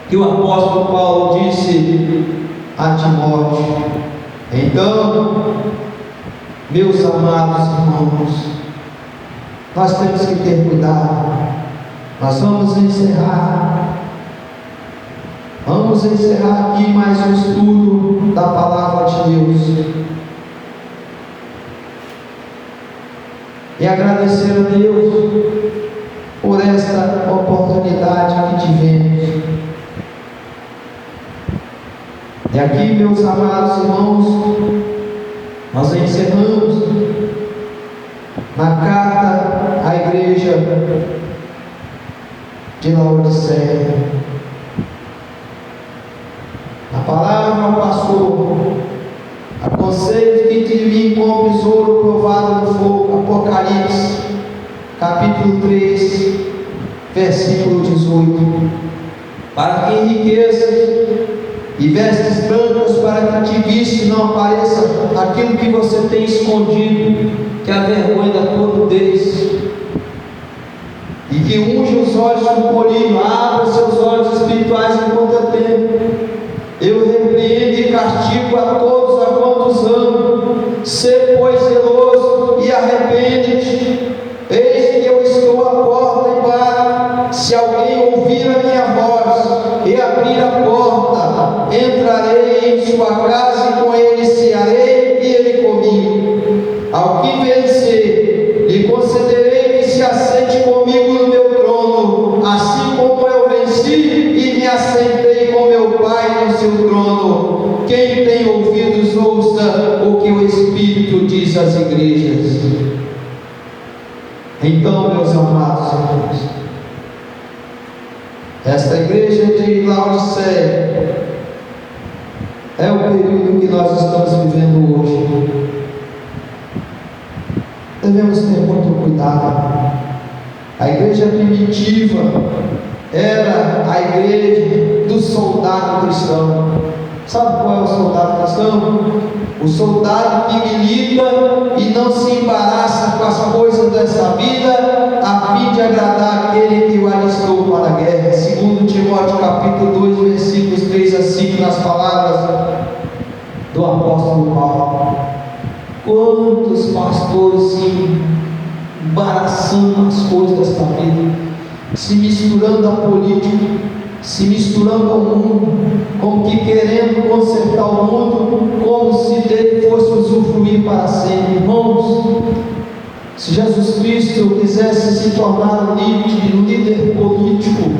[SPEAKER 1] que o apóstolo Paulo disse a Timóteo. Então, meus amados irmãos, nós temos que ter cuidado. Nós vamos encerrar aqui mais um estudo da palavra de Deus, e agradecer a Deus por esta oportunidade que tivemos. E aqui, meus amados irmãos, nós encerramos na carta à igreja de Laodiceia. A palavra ao pastor: aconselho que de mim compres ouro provado no fogo. Apocalipse capítulo 3, versículo 18. Para que enriqueças, e vestes brancas para que te viste não apareça aquilo que você tem escondido, que é a vergonha da tua nudez. E que unge os olhos com colírio, abra seus olhos espirituais enquanto é tempo. Eu repreendo e castigo a todos a quantos amo. Sê, pois, zeloso e arrepende-te. Eis que eu estou à porta e bato. Se alguém ouvir a minha voz e abrir a porta, entrarei em sua casa e com ele cearei e ele comigo. Ao que vencer, lhe concederei que se assente comigo no meu trono, assim como eu venci e me assentei com meu Pai no seu trono. Quem tem ouvidos, ouça o que o Espírito diz às igrejas. Então, meus amados irmãos, esta igreja de Laodiceia é o período que nós estamos vivendo hoje. Devemos ter muito cuidado. A igreja primitiva era a igreja do soldado cristão. Sabe qual é o soldado cristão? O soldado que milita e não se embaraça com as coisas dessa vida, a fim de agradar aquele que o alistou para a guerra. Segundo Timóteo capítulo 2, versículos 3 a 5, nas palavras do apóstolo Paulo. Quantos pastores se embaraçando as coisas desta vida, se misturando à política, se misturando ao mundo, como que querendo consertar o mundo, como se dele fosse usufruir para sempre. Irmãos, se Jesus Cristo quisesse se tornar um líder político,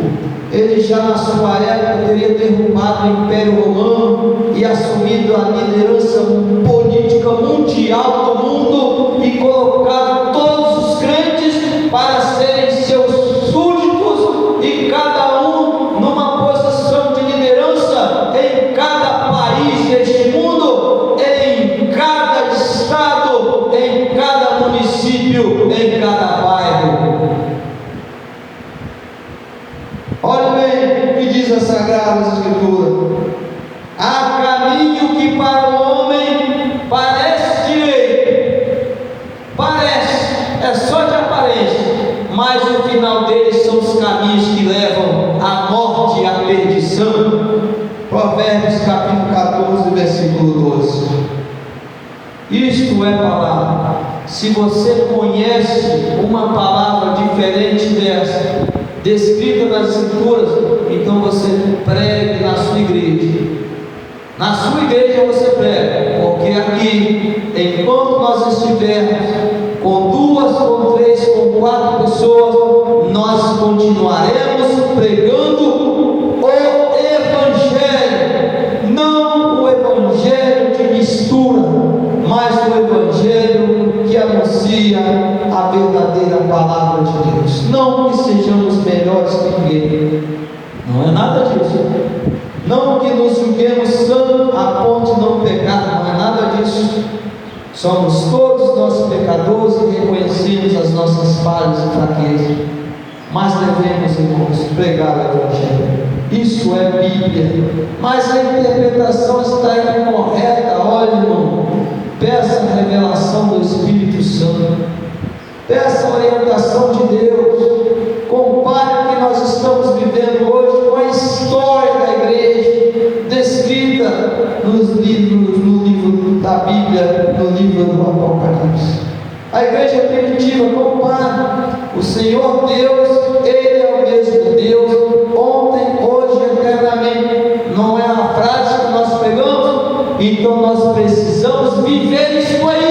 [SPEAKER 1] ele já na sua época teria derrubado o Império Romano e assumido a liderança política mundial do mundo e colocado todos os crentes para serem seus súditos e cada um numa posição de liderança em cada país deste mundo, em cada estado, em cada município, em cada bairro. Olha bem o que diz a Sagrada Escritura: há caminho que para o homem parece direito, parece, é só de aparência, mas o final deles são os caminhos que levam à morte e à perdição. Provérbios capítulo 14, versículo 12. Isto é palavra. Se você conhece uma palavra diferente dessa, descrita nas Escrituras, então você pregue na sua igreja. Na sua igreja você prega, porque aqui, enquanto nós estivermos com 2, com 3, com 4 pessoas, nós continuaremos pregando o Evangelho, não o Evangelho de mistura, mas o Evangelho que anuncia a verdadeira palavra de Deus. Não que sejamos melhores que ninguém, não é nada disso. Não que nos julguemos santos a ponto de não pecar, não é nada disso. Somos todos nós pecadores e reconhecemos as nossas falhas e fraquezas, mas devemos, irmãos, pregar o Evangelho. Isso é Bíblia, mas a interpretação está incorreta. Olha, irmão, peça a revelação do Espírito Santo, peça a orientação de Deus. Compare o que nós estamos vivendo hoje com a história da igreja descrita no livro da Bíblia, no livro do Apocalipse. A igreja primitiva, compare. O Senhor Deus, Ele é o mesmo Deus, ontem, hoje e eternamente. Não é a frase que nós pegamos? Então nós precisamos viver isso aí.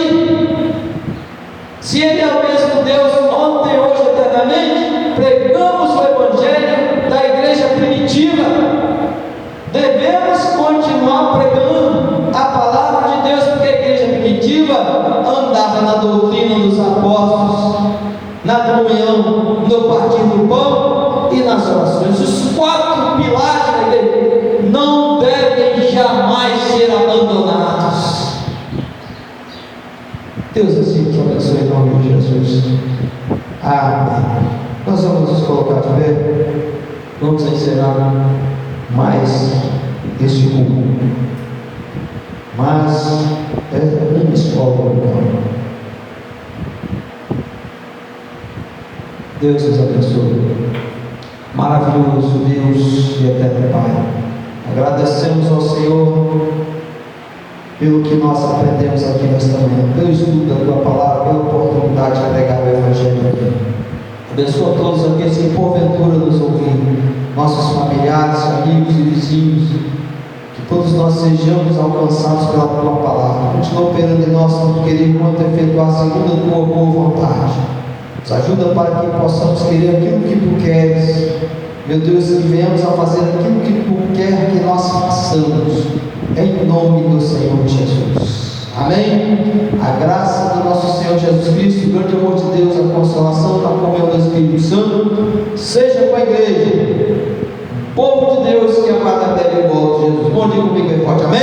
[SPEAKER 1] Se Ele é o mesmo Deus ontem, hoje e eternamente, pregamos o Evangelho da igreja primitiva. Devemos continuar pregando a palavra de Deus, porque a igreja primitiva andava na doutrina dos apóstolos, na comunhão, no partir do pão e nas orações. Os 4 pilares da igreja não devem jamais ser abandonados. Deus assim te abençoe em nome de Jesus. Amém. Nós vamos nos colocar de pé. Vamos encerrar mais este culto. Mas é uma escola. Deus nos abençoe. Maravilhoso Deus e eterno Pai, agradecemos ao Senhor pelo que nós aprendemos aqui nesta manhã, pelo estudo da Tua Palavra, pela oportunidade de pregar o Evangelho aqui. Abençoa todos aqueles que porventura nos ouviram, nossos familiares, amigos e vizinhos, que todos nós sejamos alcançados pela Tua Palavra. Continua operando em nós, tanto querer quanto efetuar segundo a Tua boa vontade. Nos ajuda para que possamos querer aquilo que Tu queres, meu Deus, que venhamos a fazer aquilo que Tu quer que nós façamos, em nome do Senhor Jesus. Amém? A graça do nosso Senhor Jesus Cristo, o grande amor de Deus, a consolação da comunhão do Espírito Santo, seja com a igreja, o povo de Deus que amada a terra e volta de Jesus. Bom dia comigo bem forte, amém?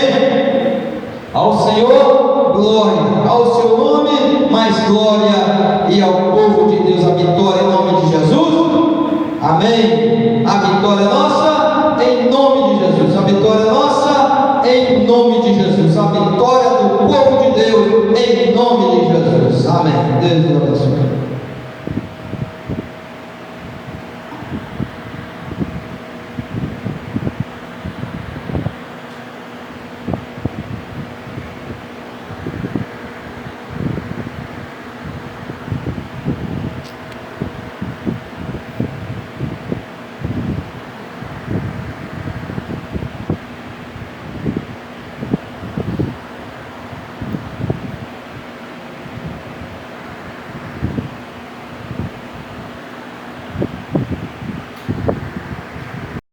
[SPEAKER 1] Ao Senhor, glória, ao seu nome, mais glória, e ao povo de Deus, a vitória em nome de Jesus, amém? A vitória é nossa, em nome de Jesus, a vitória é nossa, em nome de Jesus, a vitória do povo de Deus, em nome de Jesus, amém. Deus nos abençoe.